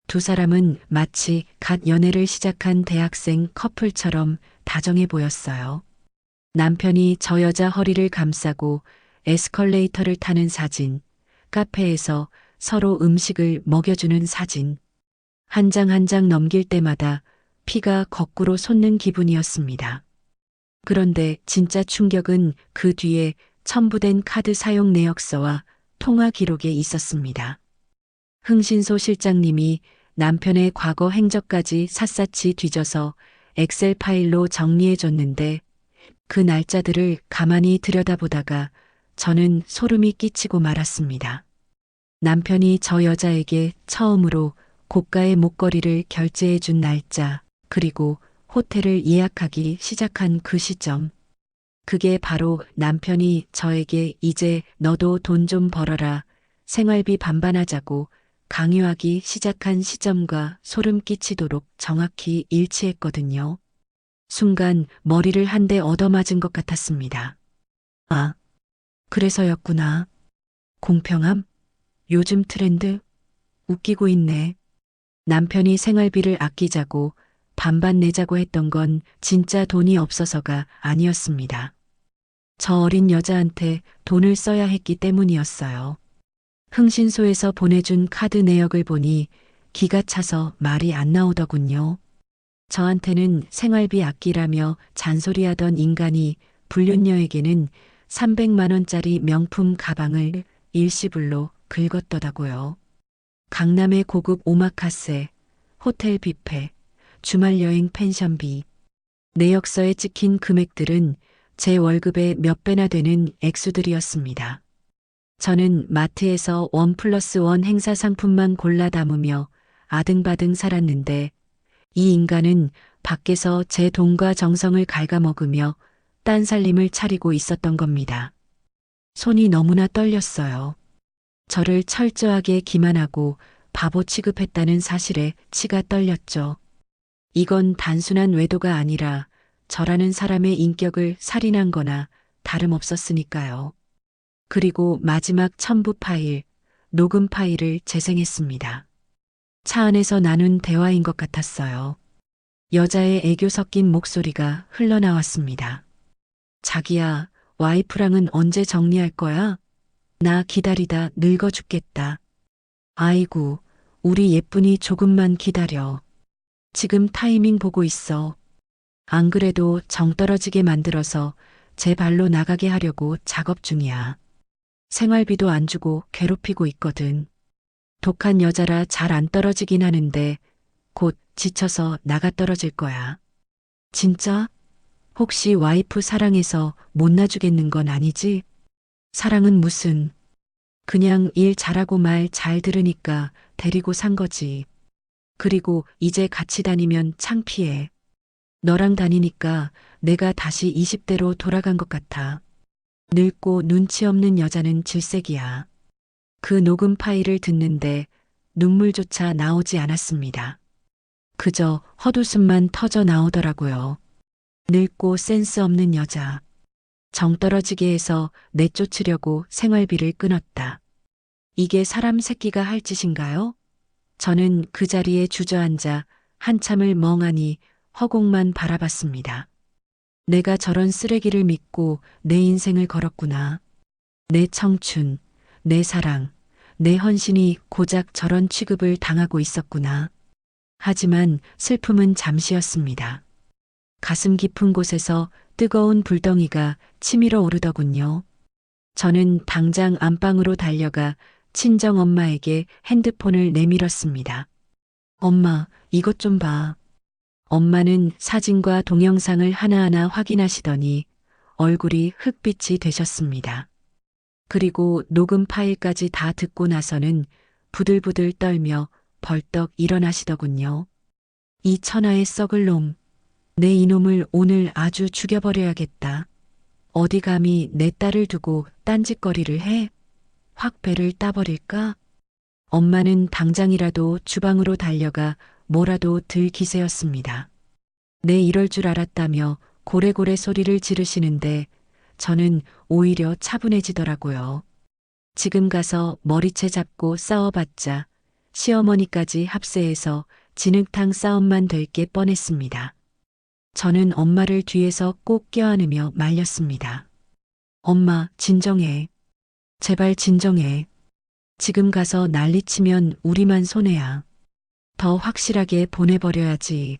두 사람은 마치 갓 연애를 시작한 대학생 커플처럼 다정해 보였어요. 남편이 저 여자 허리를 감싸고 에스컬레이터를 타는 사진, 카페에서 서로 음식을 먹여주는 사진. 한 장 한 장 넘길 때마다 피가 거꾸로 솟는 기분이었습니다. 그런데 진짜 충격은 그 뒤에 첨부된 카드 사용 내역서와 통화 기록에 있었습니다. 흥신소 실장님이 남편의 과거 행적까지 샅샅이 뒤져서 엑셀 파일로 정리해 줬는데 그 날짜들을 가만히 들여다보다가 저는 소름이 끼치고 말았습니다. 남편이 저 여자에게 처음으로 고가의 목걸이를 결제해 준 날짜, 그리고 호텔을 예약하기 시작한 그 시점. 그게 바로 남편이 저에게 이제 너도 돈 좀 벌어라, 생활비 반반하자고 강요하기 시작한 시점과 소름 끼치도록 정확히 일치했거든요. 순간 머리를 한 대 얻어맞은 것 같았습니다. 아, 그래서였구나. 공평함? 요즘 트렌드? 웃기고 있네. 남편이 생활비를 아끼자고 반반 내자고 했던 건 진짜 돈이 없어서가 아니었습니다. 저 어린 여자한테 돈을 써야 했기 때문이었어요. 흥신소에서 보내준 카드 내역을 보니 기가 차서 말이 안 나오더군요. 저한테는 생활비 아끼라며 잔소리하던 인간이 불륜녀에게는 300만 원짜리 명품 가방을 일시불로 긁었더라고요. 강남의 고급 오마카세, 호텔 뷔페, 주말 여행 펜션비. 내역서에 찍힌 금액들은 제 월급의 몇 배나 되는 액수들이었습니다. 저는 마트에서 1+1 행사 상품만 골라 담으며 아등바등 살았는데 이 인간은 밖에서 제 돈과 정성을 갉아먹으며 딴살림을 차리고 있었던 겁니다. 손이 너무나 떨렸어요. 저를 철저하게 기만하고 바보 취급했다는 사실에 치가 떨렸죠. 이건 단순한 외도가 아니라 저라는 사람의 인격을 살인한 거나 다름없었으니까요. 그리고 마지막 첨부 파일, 녹음 파일을 재생했습니다. 차 안에서 나눈 대화인 것 같았어요. 여자의 애교 섞인 목소리가 흘러나왔습니다. 자기야, 와이프랑은 언제 정리할 거야? 나 기다리다 늙어 죽겠다. 아이고, 우리 예쁜이 조금만 기다려. 지금 타이밍 보고 있어. 안 그래도 정 떨어지게 만들어서 제 발로 나가게 하려고 작업 중이야. 생활비도 안 주고 괴롭히고 있거든. 독한 여자라 잘 안 떨어지긴 하는데 곧 지쳐서 나가 떨어질 거야. 진짜? 혹시 와이프 사랑해서 못 놔주겠는 건 아니지? 사랑은 무슨. 그냥 일 잘하고 말 잘 들으니까 데리고 산 거지. 그리고 이제 같이 다니면 창피해. 너랑 다니니까 내가 다시 20대로 돌아간 것 같아. 늙고 눈치 없는 여자는 질색이야. 그 녹음 파일을 듣는데 눈물조차 나오지 않았습니다. 그저 헛웃음만 터져 나오더라고요. 늙고 센스 없는 여자. 정 떨어지게 해서 내쫓으려고 생활비를 끊었다. 이게 사람 새끼가 할 짓인가요? 저는 그 자리에 주저앉아 한참을 멍하니 허공만 바라봤습니다. 내가 저런 쓰레기를 믿고 내 인생을 걸었구나. 내 청춘, 내 사랑, 내 헌신이 고작 저런 취급을 당하고 있었구나. 하지만 슬픔은 잠시였습니다. 가슴 깊은 곳에서 뜨거운 불덩이가 치밀어 오르더군요. 저는 당장 안방으로 달려가 친정 엄마에게 핸드폰을 내밀었습니다. 엄마, 이것 좀 봐. 엄마는 사진과 동영상을 하나하나 확인하시더니 얼굴이 흑빛이 되셨습니다. 그리고 녹음 파일까지 다 듣고 나서는 부들부들 떨며 벌떡 일어나시더군요. 이 천하의 썩을 놈. 내 이놈을 오늘 아주 죽여버려야겠다. 어디 감히 내 딸을 두고 딴짓거리를 해? 확 배를 따버릴까? 엄마는 당장이라도 주방으로 달려가 뭐라도 들 기세였습니다. 내 이럴 줄 알았다며 고래고래 소리를 지르시는데 저는 오히려 차분해지더라고요. 지금 가서 머리채 잡고 싸워봤자 시어머니까지 합세해서 진흙탕 싸움만 될 게 뻔했습니다. 저는 엄마를 뒤에서 꼭 껴안으며 말렸습니다. 엄마, 진정해. 제발 진정해. 지금 가서 난리치면 우리만 손해야. 더 확실하게 보내버려야지.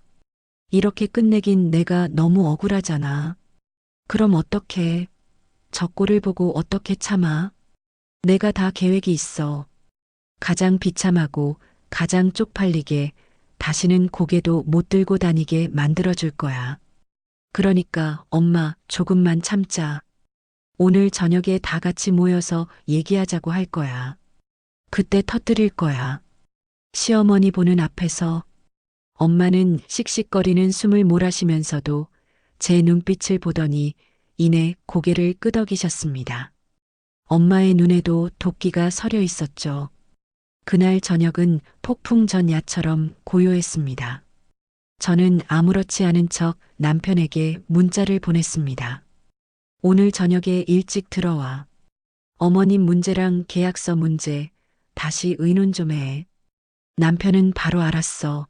이렇게 끝내긴 내가 너무 억울하잖아. 그럼 어떡해. 저 꼴을 보고 어떻게 참아. 내가 다 계획이 있어. 가장 비참하고 가장 쪽팔리게 다시는 고개도 못 들고 다니게 만들어줄 거야. 그러니까 엄마 조금만 참자. 오늘 저녁에 다 같이 모여서 얘기하자고 할 거야. 그때 터뜨릴 거야. 시어머니 보는 앞에서. 엄마는 씩씩거리는 숨을 몰아쉬면서도 제 눈빛을 보더니 이내 고개를 끄덕이셨습니다. 엄마의 눈에도 도끼가 서려 있었죠. 그날 저녁은 폭풍 전야처럼 고요했습니다. 저는 아무렇지 않은 척 남편에게 문자를 보냈습니다. 오늘 저녁에 일찍 들어와. 어머님 문제랑 계약서 문제 다시 의논 좀 해. 남편은 바로 알았어.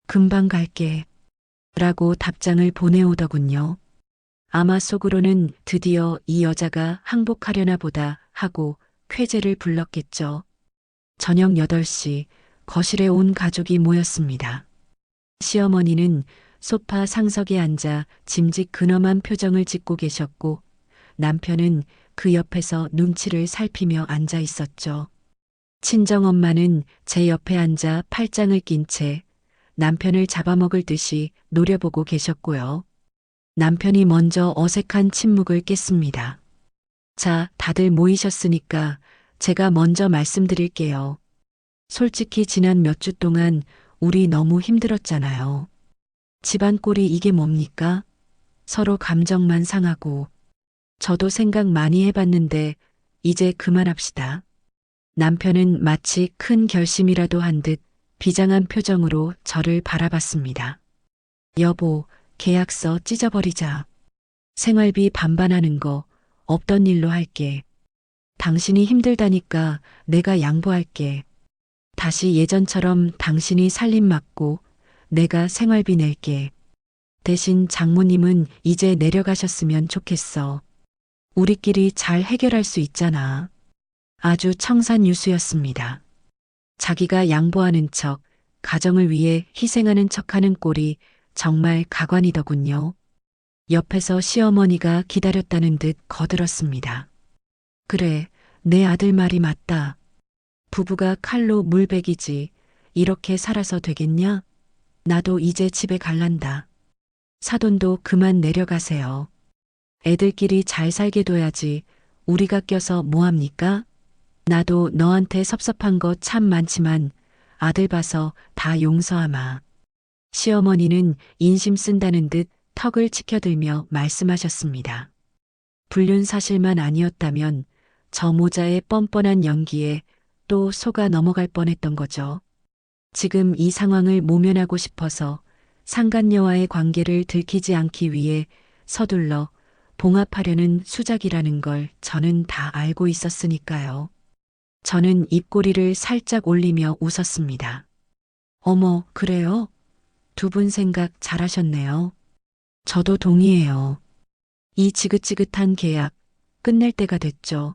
금방 갈게. 라고 답장을 보내오더군요. 아마 속으로는 드디어 이 여자가 항복하려나 보다 하고 쾌재를 불렀겠죠. 저녁 8시 거실에 온 가족이 모였습니다. 시어머니는 소파 상석에 앉아 짐짓 근엄한 표정을 짓고 계셨고 남편은 그 옆에서 눈치를 살피며 앉아 있었죠. 친정엄마는 제 옆에 앉아 팔짱을 낀 채 남편을 잡아먹을 듯이 노려보고 계셨고요. 남편이 먼저 어색한 침묵을 깼습니다. 자, 다들 모이셨으니까 제가 먼저 말씀드릴게요. 솔직히 지난 몇 주 동안 우리 너무 힘들었잖아요. 집안 꼴이 이게 뭡니까? 서로 감정만 상하고. 저도 생각 많이 해봤는데 이제 그만합시다. 남편은 마치 큰 결심이라도 한 듯 비장한 표정으로 저를 바라봤습니다. 여보, 계약서 찢어버리자. 생활비 반반하는 거 없던 일로 할게. 당신이 힘들다니까 내가 양보할게. 다시 예전처럼 당신이 살림 맡고 내가 생활비 낼게. 대신 장모님은 이제 내려가셨으면 좋겠어. 우리끼리 잘 해결할 수 있잖아. 아주 청산유수였습니다. 자기가 양보하는 척, 가정을 위해 희생하는 척하는 꼴이 정말 가관이더군요. 옆에서 시어머니가 기다렸다는 듯 거들었습니다. 그래, 내 아들 말이 맞다. 부부가 칼로 물베기지 이렇게 살아서 되겠냐? 나도 이제 집에 갈란다. 사돈도 그만 내려가세요. 애들끼리 잘 살게 둬야지 우리가 껴서 뭐합니까? 나도 너한테 섭섭한 거 참 많지만 아들 봐서 다 용서하마. 시어머니는 인심 쓴다는 듯 턱을 치켜들며 말씀하셨습니다. 불륜 사실만 아니었다면 저 모자의 뻔뻔한 연기에 또 속아 넘어갈 뻔했던 거죠. 지금 이 상황을 모면하고 싶어서 상간녀와의 관계를 들키지 않기 위해 서둘러 봉합하려는 수작이라는 걸 저는 다 알고 있었으니까요. 저는 입꼬리를 살짝 올리며 웃었습니다. 어머, 그래요? 두 분 생각 잘하셨네요. 저도 동의해요. 이 지긋지긋한 계약 끝낼 때가 됐죠.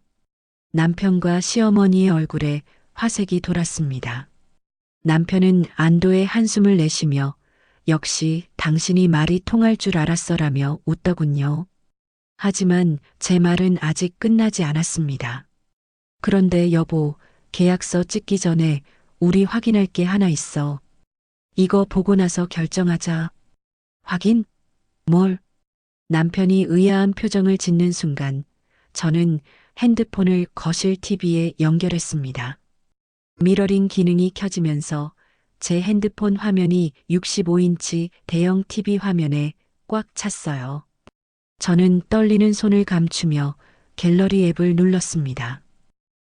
남편과 시어머니의 얼굴에 화색이 돌았습니다. 남편은 안도의 한숨을 내쉬며 역시 당신이 말이 통할 줄 알았어라며 웃더군요. 하지만 제 말은 아직 끝나지 않았습니다. 그런데 여보, 계약서 찍기 전에 우리 확인할 게 하나 있어. 이거 보고 나서 결정하자. 확인? 뭘? 남편이 의아한 표정을 짓는 순간 저는 핸드폰을 거실 TV에 연결했습니다. 미러링 기능이 켜지면서 제 핸드폰 화면이 65인치 대형 TV 화면에 꽉 찼어요. 저는 떨리는 손을 감추며 갤러리 앱을 눌렀습니다.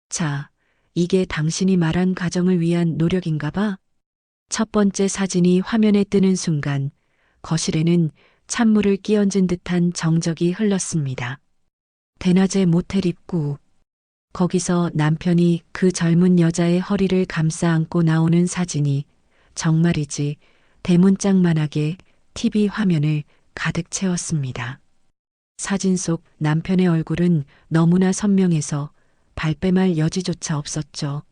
자, 이게 당신이 말한 가정을 위한 노력인가 봐? 첫 번째 사진이 화면에 뜨는 순간 거실에는 찬물을 끼얹은 듯한 정적이 흘렀습니다. 대낮에 모텔 입구. 거기서 남편이 그 젊은 여자의 허리를 감싸 안고 나오는 사진이 정말이지 대문짝만하게 TV 화면을 가득 채웠습니다. 사진 속 남편의 얼굴은 너무나 선명해서 발뺌할 여지조차 없었죠.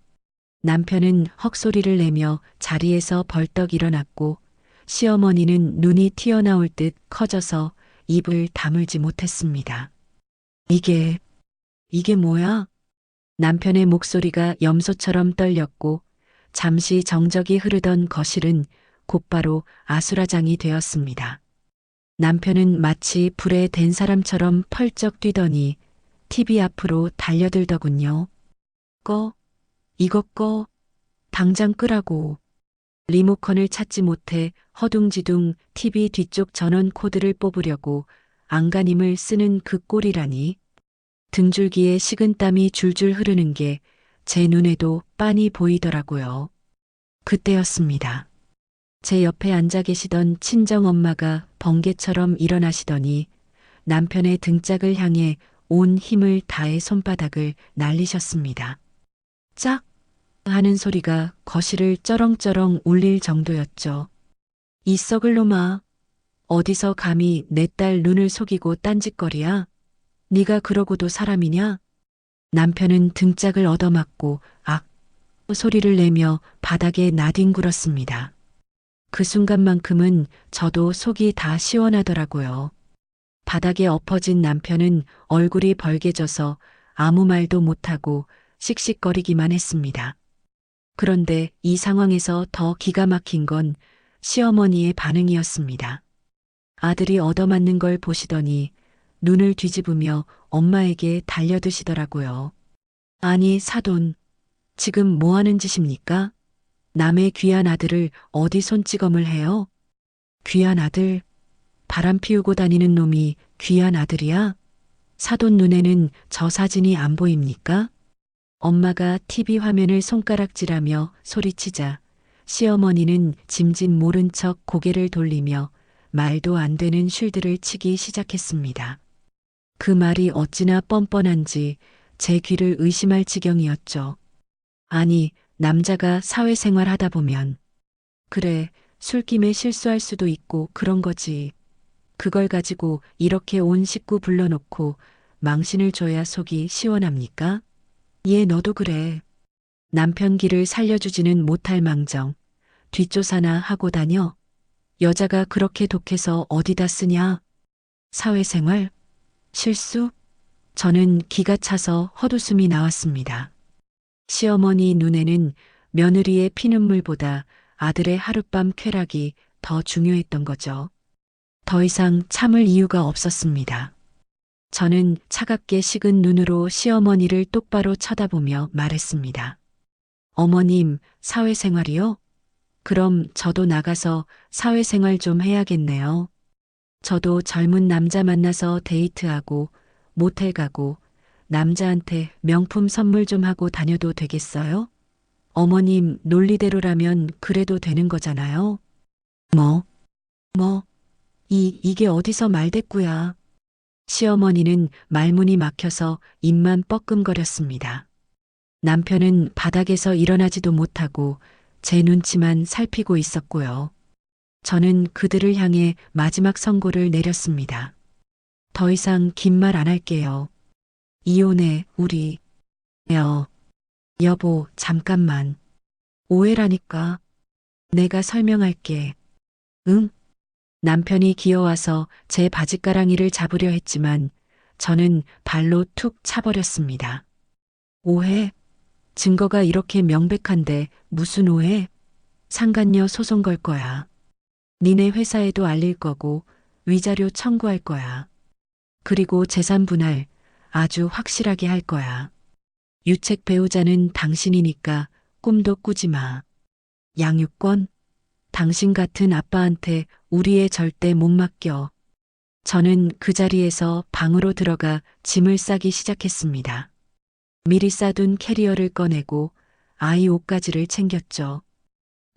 남편은 헉소리를 내며 자리에서 벌떡 일어났고 시어머니는 눈이 튀어나올 듯 커져서 입을 다물지 못했습니다. 이게 뭐야? 남편의 목소리가 염소처럼 떨렸고 잠시 정적이 흐르던 거실은 곧바로 아수라장이 되었습니다. 남편은 마치 불에 댄 사람처럼 펄쩍 뛰더니 TV 앞으로 달려들더군요. 이거 꺼. 당장 끄라고. 리모컨을 찾지 못해 허둥지둥 TV 뒤쪽 전원 코드를 뽑으려고 안간힘을 쓰는 그 꼴이라니. 등줄기에 식은땀이 줄줄 흐르는 게 제 눈에도 빤히 보이더라고요. 그때였습니다. 제 옆에 앉아 계시던 친정엄마가 번개처럼 일어나시더니 남편의 등짝을 향해 온 힘을 다해 손바닥을 날리셨습니다. 짝! 하는 소리가 거실을 쩌렁쩌렁 울릴 정도였죠. 이 썩을 놈아. 어디서 감히 내 딸 눈을 속이고 딴짓거리야? 네가 그러고도 사람이냐? 남편은 등짝을 얻어맞고 악! 소리를 내며 바닥에 나뒹굴었습니다. 그 순간만큼은 저도 속이 다 시원하더라고요. 바닥에 엎어진 남편은 얼굴이 벌개져서 아무 말도 못하고 씩씩거리기만 했습니다. 그런데 이 상황에서 더 기가 막힌 건 시어머니의 반응이었습니다. 아들이 얻어맞는 걸 보시더니 눈을 뒤집으며 엄마에게 달려드시더라고요. 아니, 사돈, 지금 뭐 하는 짓입니까? 남의 귀한 아들을 어디 손찌검을 해요? 귀한 아들, 바람 피우고 다니는 놈이 귀한 아들이야? 사돈 눈에는 저 사진이 안 보입니까? 엄마가 TV 화면을 손가락질하며 소리치자 시어머니는 짐짓 모른 척 고개를 돌리며 말도 안 되는 쉴드를 치기 시작했습니다. 그 말이 어찌나 뻔뻔한지 제 귀를 의심할 지경이었죠. 아니, 남자가 사회생활 하다 보면 그래, 술김에 실수할 수도 있고 그런 거지. 그걸 가지고 이렇게 온 식구 불러놓고 망신을 줘야 속이 시원합니까? 얘 너도 그래. 남편 길을 살려주지는 못할 망정. 뒷조사나 하고 다녀. 여자가 그렇게 독해서 어디다 쓰냐? 사회생활? 실수? 저는 기가 차서 헛웃음이 나왔습니다. 시어머니 눈에는 며느리의 피눈물보다 아들의 하룻밤 쾌락이 더 중요했던 거죠. 더 이상 참을 이유가 없었습니다. 저는 차갑게 식은 눈으로 시어머니를 똑바로 쳐다보며 말했습니다. 어머님, 사회생활이요? 그럼 저도 나가서 사회생활 좀 해야겠네요. 저도 젊은 남자 만나서 데이트하고 모텔 가고 남자한테 명품 선물 좀 하고 다녀도 되겠어요? 어머님 논리대로라면 그래도 되는 거잖아요. 뭐, 이게 어디서 말대꾸야. 시어머니는 말문이 막혀서 입만 뻐끔거렸습니다. 남편은 바닥에서 일어나지도 못하고 제 눈치만 살피고 있었고요. 저는 그들을 향해 마지막 선고를 내렸습니다. 더 이상 긴 말 안 할게요. 이혼해, 우리. 여보, 잠깐만. 오해라니까. 내가 설명할게. 응? 남편이 기어와서 제 바짓가랑이를 잡으려 했지만 저는 발로 툭 차버렸습니다. 오해? 증거가 이렇게 명백한데 무슨 오해? 상간녀 소송 걸 거야. 니네 회사에도 알릴 거고 위자료 청구할 거야. 그리고 재산 분할 아주 확실하게 할 거야. 유책 배우자는 당신이니까 꿈도 꾸지 마. 양육권? 당신 같은 아빠한테 우리 애 절대 못 맡겨. 저는 그 자리에서 방으로 들어가 짐을 싸기 시작했습니다. 미리 싸둔 캐리어를 꺼내고 아이 옷가지를 챙겼죠.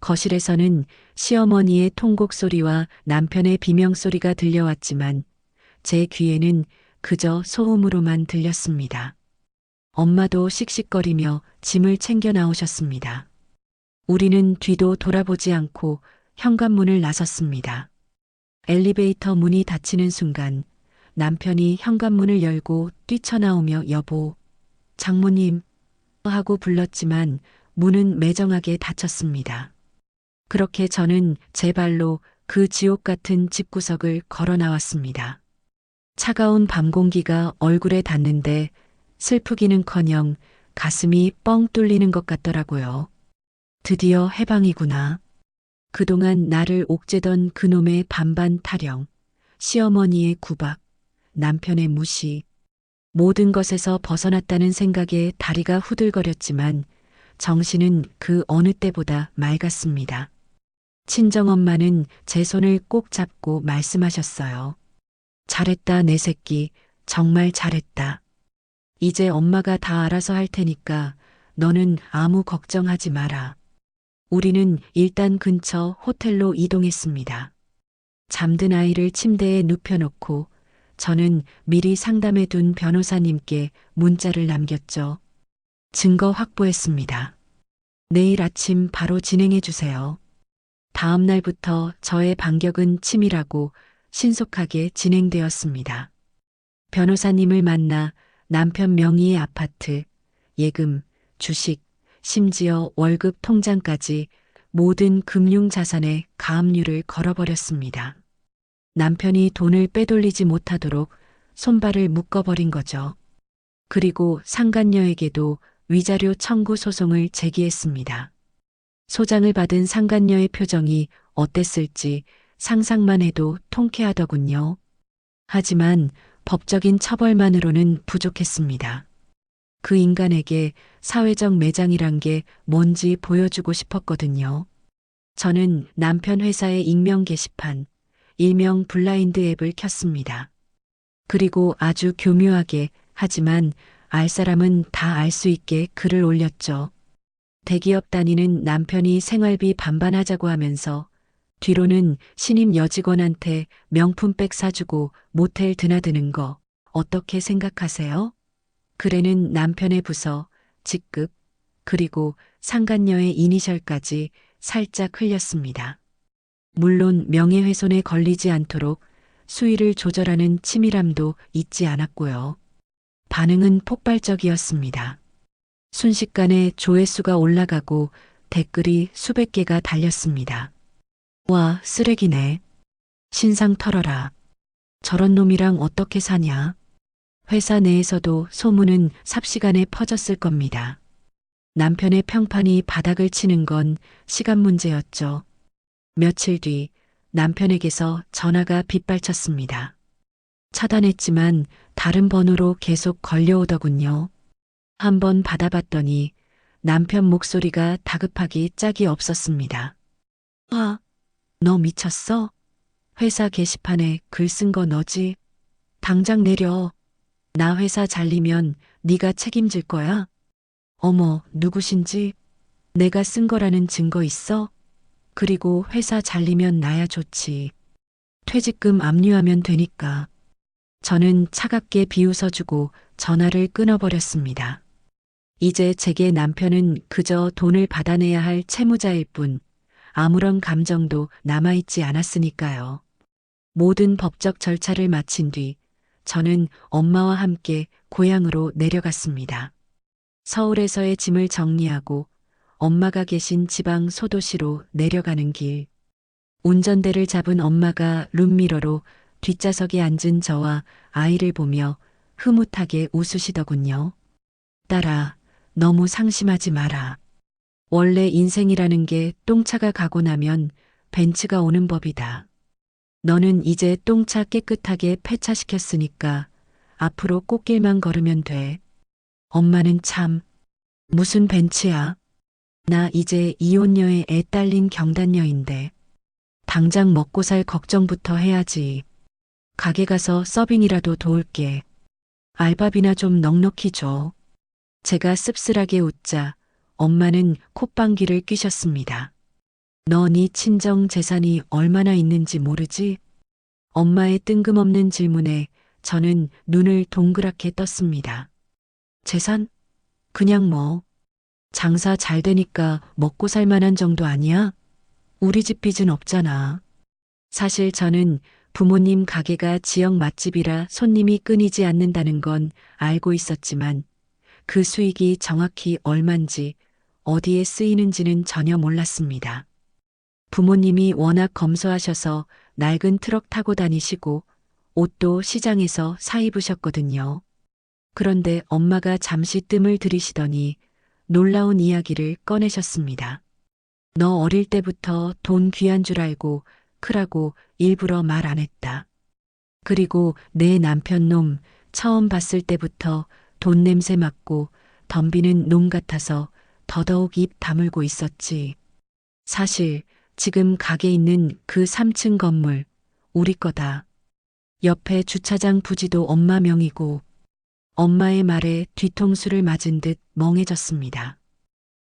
거실에서는 시어머니의 통곡 소리와 남편의 비명 소리가 들려왔지만 제 귀에는 그저 소음으로만 들렸습니다. 엄마도 씩씩거리며 짐을 챙겨 나오셨습니다. 우리는 뒤도 돌아보지 않고 현관문을 나섰습니다. 엘리베이터 문이 닫히는 순간 남편이 현관문을 열고 뛰쳐나오며 여보, 장모님 하고 불렀지만 문은 매정하게 닫혔습니다. 그렇게 저는 제 발로 그 지옥 같은 집구석을 걸어 나왔습니다. 차가운 밤 공기가 얼굴에 닿는데 슬프기는커녕 가슴이 뻥 뚫리는 것 같더라고요. 드디어 해방이구나. 그동안 나를 옥죄던 그놈의 반반 타령, 시어머니의 구박, 남편의 무시, 모든 것에서 벗어났다는 생각에 다리가 후들거렸지만 정신은 그 어느 때보다 맑았습니다. 친정엄마는 제 손을 꼭 잡고 말씀하셨어요. 잘했다, 내 새끼. 정말 잘했다. 이제 엄마가 다 알아서 할 테니까 너는 아무 걱정하지 마라. 우리는 일단 근처 호텔로 이동했습니다. 잠든 아이를 침대에 눕혀놓고 저는 미리 상담해둔 변호사님께 문자를 남겼죠. 증거 확보했습니다. 내일 아침 바로 진행해 주세요. 다음 날부터 저의 반격은 치밀하고 신속하게 진행되었습니다. 변호사님을 만나 남편 명의의 아파트, 예금, 주식, 심지어 월급 통장까지 모든 금융자산에 가압류를 걸어버렸습니다. 남편이 돈을 빼돌리지 못하도록 손발을 묶어버린 거죠. 그리고 상간녀에게도 위자료 청구 소송을 제기했습니다. 소장을 받은 상간녀의 표정이 어땠을지 상상만 해도 통쾌하더군요. 하지만 법적인 처벌만으로는 부족했습니다. 그 인간에게 사회적 매장이란 게 뭔지 보여주고 싶었거든요. 저는 남편 회사의 익명 게시판, 일명 블라인드 앱을 켰습니다. 그리고 아주 교묘하게 하지만 알 사람은 다 알 수 있게 글을 올렸죠. 대기업 다니는 남편이 생활비 반반하자고 하면서 뒤로는 신임 여직원한테 명품백 사주고 모텔 드나드는 거 어떻게 생각하세요? 글에는 남편의 부서, 직급, 그리고 상간녀의 이니셜까지 살짝 흘렸습니다. 물론 명예훼손에 걸리지 않도록 수위를 조절하는 치밀함도 잊지 않았고요. 반응은 폭발적이었습니다. 순식간에 조회수가 올라가고 댓글이 수백 개가 달렸습니다. 와, 쓰레기네. 신상 털어라. 저런 놈이랑 어떻게 사냐? 회사 내에서도 소문은 삽시간에 퍼졌을 겁니다. 남편의 평판이 바닥을 치는 건 시간 문제였죠. 며칠 뒤 남편에게서 전화가 빗발쳤습니다. 차단했지만 다른 번호로 계속 걸려오더군요. 한번 받아봤더니 남편 목소리가 다급하기 짝이 없었습니다. 아, 너 미쳤어? 회사 게시판에 글 쓴 거 너지? 당장 내려. 나 회사 잘리면 네가 책임질 거야? 어머, 누구신지? 내가 쓴 거라는 증거 있어? 그리고 회사 잘리면 나야 좋지. 퇴직금 압류하면 되니까. 저는 차갑게 비웃어주고 전화를 끊어버렸습니다. 이제 제게 남편은 그저 돈을 받아내야 할 채무자일 뿐 아무런 감정도 남아있지 않았으니까요. 모든 법적 절차를 마친 뒤 저는 엄마와 함께 고향으로 내려갔습니다. 서울에서의 짐을 정리하고 엄마가 계신 지방 소도시로 내려가는 길. 운전대를 잡은 엄마가 룸미러로 뒷좌석에 앉은 저와 아이를 보며 흐뭇하게 웃으시더군요. 딸아, 너무 상심하지 마라. 원래 인생이라는 게 똥차가 가고 나면 벤츠가 오는 법이다. 너는 이제 똥차 깨끗하게 폐차시켰으니까 앞으로 꽃길만 걸으면 돼. 엄마는 참, 무슨 벤츠야? 나 이제 이혼녀의 애 딸린 경단녀인데. 당장 먹고 살 걱정부터 해야지. 가게 가서 서빙이라도 도울게. 알바비나 좀 넉넉히 줘. 제가 씁쓸하게 웃자 엄마는 콧방귀를 뀌셨습니다. 너 네 친정 재산이 얼마나 있는지 모르지? 엄마의 뜬금없는 질문에 저는 눈을 동그랗게 떴습니다. 재산? 그냥 뭐. 장사 잘 되니까 먹고 살 만한 정도 아니야? 우리 집 빚은 없잖아. 사실 저는 부모님 가게가 지역 맛집이라 손님이 끊이지 않는다는 건 알고 있었지만 그 수익이 정확히 얼만지 어디에 쓰이는지는 전혀 몰랐습니다. 부모님이 워낙 검소하셔서 낡은 트럭 타고 다니시고 옷도 시장에서 사 입으셨거든요. 그런데 엄마가 잠시 뜸을 들이시더니 놀라운 이야기를 꺼내셨습니다. 너 어릴 때부터 돈 귀한 줄 알고 크라고 일부러 말 안 했다. 그리고 내 남편 놈 처음 봤을 때부터 돈 냄새 맡고 덤비는 놈 같아서 더더욱 입 다물고 있었지. 사실 지금 가게 있는 그 3층 건물 우리 거다. 옆에 주차장 부지도 엄마 명이고 엄마의 말에 뒤통수를 맞은 듯 멍해졌습니다.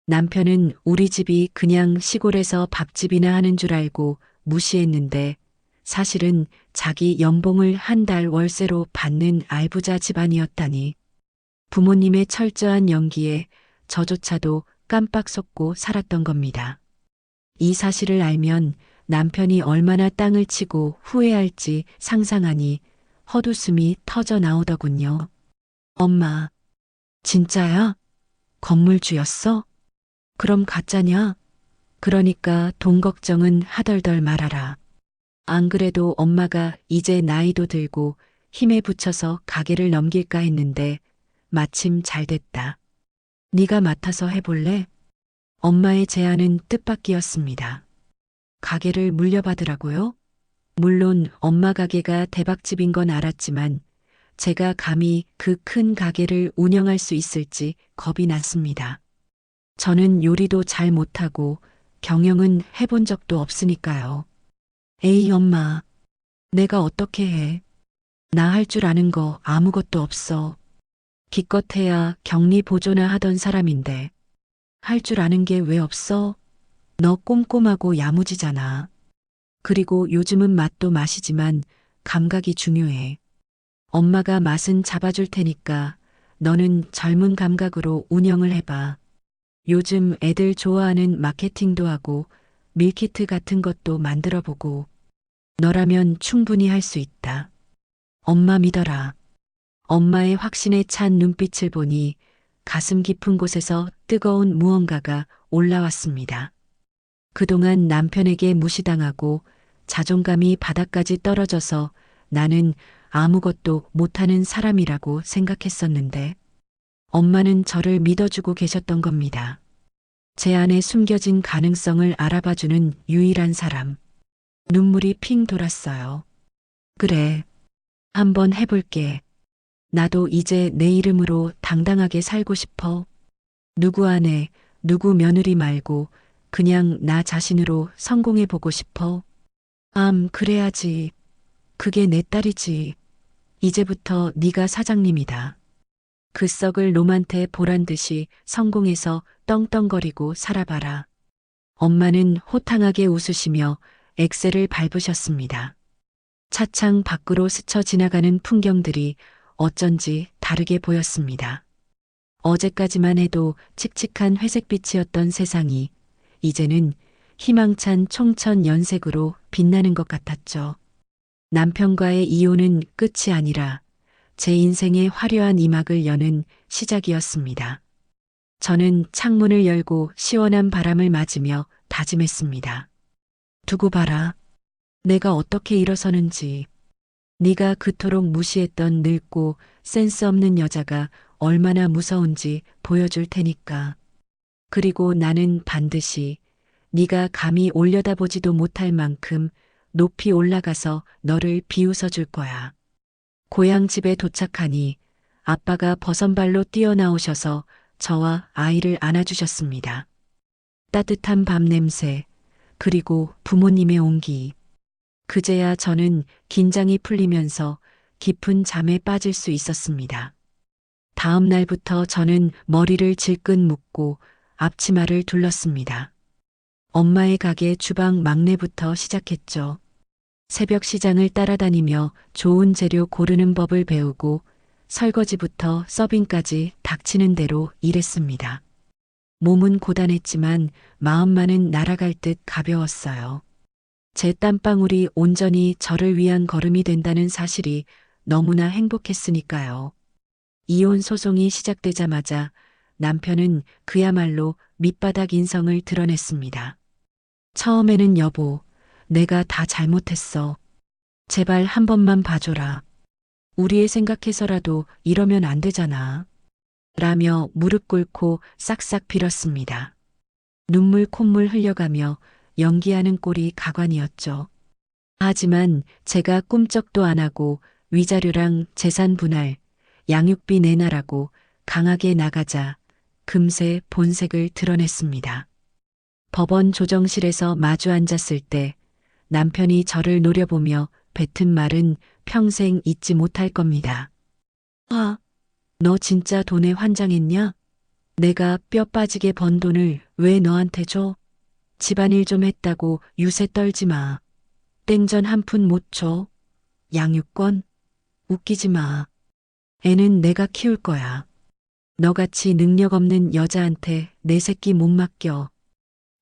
남편은 우리 집이 그냥 시골에서 밥집이나 하는 줄 알고 무시했는데 사실은 자기 연봉을 한 달 월세로 받는 알부자 집안이었다니. 부모님의 철저한 연기에 저조차도 깜빡 속고 살았던 겁니다. 이 사실을 알면 남편이 얼마나 땅을 치고 후회할지 상상하니 헛웃음이 터져 나오더군요. 엄마, 진짜야? 건물주였어? 그럼 가짜냐? 그러니까 돈 걱정은 하덜덜 말아라. 안 그래도 엄마가 이제 나이도 들고 힘에 부쳐서 가게를 넘길까 했는데 마침 잘 됐다. 네가 맡아서 해볼래? 엄마의 제안은 뜻밖이었습니다. 가게를 물려받으라고요? 물론 엄마 가게가 대박집인 건 알았지만 제가 감히 그 큰 가게를 운영할 수 있을지 겁이 났습니다. 저는 요리도 잘 못하고 경영은 해본 적도 없으니까요. 에이, 엄마. 내가 어떻게 해? 나 할 줄 아는 거 아무것도 없어. 기껏해야 격리 보조나 하던 사람인데 할 줄 아는 게 왜 없어? 너 꼼꼼하고 야무지잖아. 그리고 요즘은 맛도 맛이지만 감각이 중요해. 엄마가 맛은 잡아줄 테니까 너는 젊은 감각으로 운영을 해봐. 요즘 애들 좋아하는 마케팅도 하고 밀키트 같은 것도 만들어 보고 너라면 충분히 할 수 있다. 엄마 믿어라. 엄마의 확신에 찬 눈빛을 보니 가슴 깊은 곳에서 뜨거운 무언가가 올라왔습니다. 그동안 남편에게 무시당하고 자존감이 바닥까지 떨어져서 나는 아무것도 못하는 사람이라고 생각했었는데 엄마는 저를 믿어주고 계셨던 겁니다. 제 안에 숨겨진 가능성을 알아봐주는 유일한 사람. 눈물이 핑 돌았어요. 그래. 한번 해볼게. 나도 이제 내 이름으로 당당하게 살고 싶어. 누구 아내, 누구 며느리 말고 그냥 나 자신으로 성공해 보고 싶어. 그래야지. 그게 내 딸이지. 이제부터 네가 사장님이다. 그 썩을 놈한테 보란 듯이 성공해서 떵떵거리고 살아봐라. 엄마는 호탕하게 웃으시며 엑셀을 밟으셨습니다. 차창 밖으로 스쳐 지나가는 풍경들이 어쩐지 다르게 보였습니다. 어제까지만 해도 칙칙한 회색빛이었던 세상이 이제는 희망찬 총천 연색으로 빛나는 것 같았죠. 남편과의 이혼은 끝이 아니라 제 인생의 화려한 이막을 여는 시작이었습니다. 저는 창문을 열고 시원한 바람을 맞으며 다짐했습니다. 두고 봐라. 내가 어떻게 일어서는지. 네가 그토록 무시했던 늙고 센스 없는 여자가 얼마나 무서운지 보여줄 테니까. 그리고 나는 반드시 네가 감히 올려다보지도 못할 만큼 높이 올라가서 너를 비웃어 줄 거야. 고향 집에 도착하니 아빠가 버선발로 뛰어나오셔서 저와 아이를 안아주셨습니다. 따뜻한 밤 냄새, 그리고 부모님의 온기. 그제야 저는 긴장이 풀리면서 깊은 잠에 빠질 수 있었습니다. 다음 날부터 저는 머리를 질끈 묶고 앞치마를 둘렀습니다. 엄마의 가게 주방 막내부터 시작했죠. 새벽 시장을 따라다니며 좋은 재료 고르는 법을 배우고 설거지부터 서빙까지 닥치는 대로 일했습니다. 몸은 고단했지만 마음만은 날아갈 듯 가벼웠어요. 제 땀방울이 온전히 저를 위한 걸음이 된다는 사실이 너무나 행복했으니까요. 이혼 소송이 시작되자마자 남편은 그야말로 밑바닥 인성을 드러냈습니다. 처음에는 여보, 내가 다 잘못했어. 제발 한 번만 봐줘라. 우리의 생각해서라도 이러면 안 되잖아. 라며 무릎 꿇고 싹싹 빌었습니다. 눈물 콧물 흘려가며 연기하는 꼴이 가관이었죠. 하지만 제가 꿈쩍도 안 하고 위자료랑 재산 분할, 양육비 내놔라고 강하게 나가자 금세 본색을 드러냈습니다. 법원 조정실에서 마주 앉았을 때 남편이 저를 노려보며 뱉은 말은 평생 잊지 못할 겁니다. 너 진짜 돈에 환장했냐? 내가 뼈 빠지게 번 돈을 왜 너한테 줘? 집안일 좀 했다고 유세 떨지 마. 땡전 한 푼 못 줘. 양육권? 웃기지 마. 애는 내가 키울 거야. 너같이 능력 없는 여자한테 내 새끼 못 맡겨.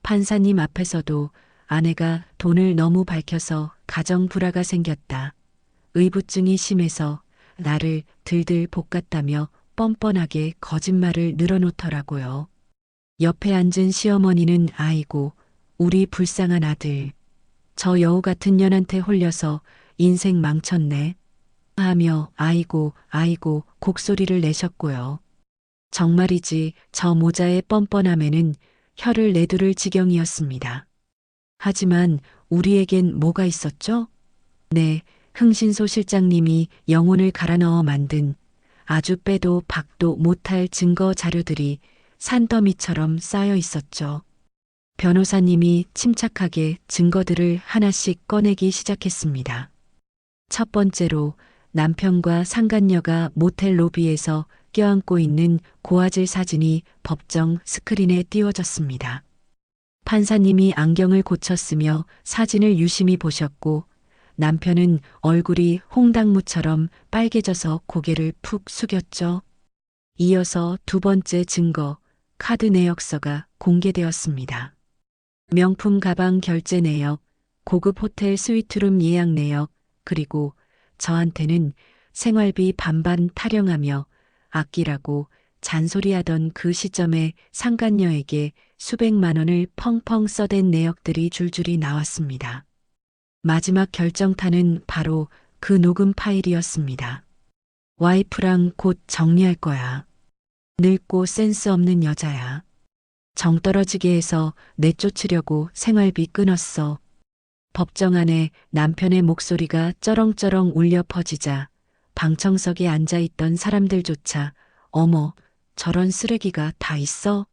판사님 앞에서도 아내가 돈을 너무 밝혀서 가정 불화가 생겼다. 의부증이 심해서 나를 들들 볶았다며 뻔뻔하게 거짓말을 늘어놓더라고요. 옆에 앉은 시어머니는 아이고, 우리 불쌍한 아들. 저 여우 같은 년한테 홀려서 인생 망쳤네. 하며 아이고, 아이고 곡소리를 내셨고요. 정말이지 저 모자의 뻔뻔함에는 혀를 내두를 지경이었습니다. 하지만 우리에겐 뭐가 있었죠? 네, 흥신소 실장님이 영혼을 갈아 넣어 만든 아주 빼도 박도 못할 증거 자료들이 산더미처럼 쌓여 있었죠. 변호사님이 침착하게 증거들을 하나씩 꺼내기 시작했습니다. 첫 번째로 남편과 상간녀가 모텔 로비에서 껴안고 있는 고화질 사진이 법정 스크린에 띄워졌습니다. 판사님이 안경을 고쳤으며 사진을 유심히 보셨고 남편은 얼굴이 홍당무처럼 빨개져서 고개를 푹 숙였죠. 이어서 두 번째 증거, 카드 내역서가 공개되었습니다. 명품 가방 결제 내역, 고급 호텔 스위트룸 예약 내역, 그리고 저한테는 생활비 반반 타령하며 아끼라고 잔소리하던 그 시점에 상간녀에게 수백만 원을 펑펑 써댄 내역들이 줄줄이 나왔습니다. 마지막 결정타는 바로 그 녹음 파일이었습니다. 와이프랑 곧 정리할 거야. 늙고 센스 없는 여자야. 정 떨어지게 해서 내쫓으려고 생활비 끊었어. 법정 안에 남편의 목소리가 쩌렁쩌렁 울려 퍼지자 방청석에 앉아있던 사람들조차 어머, 저런 쓰레기가 다 있어?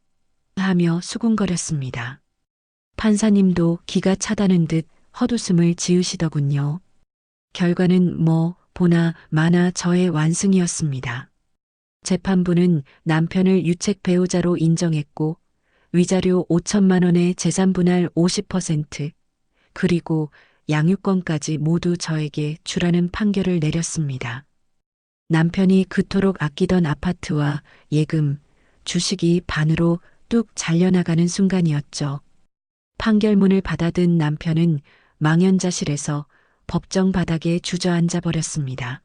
하며 수군거렸습니다. 판사님도 기가 차다는 듯 헛웃음을 지으시더군요. 결과는 뭐 보나 마나 저의 완승이었습니다. 재판부는 남편을 유책 배우자로 인정했고 위자료 5천만 원의 재산 분할 50%, 그리고 양육권까지 모두 저에게 주라는 판결을 내렸습니다. 남편이 그토록 아끼던 아파트와 예금, 주식이 반으로 뚝 잘려나가는 순간이었죠. 판결문을 받아든 남편은 망연자실해서 법정 바닥에 주저앉아 버렸습니다.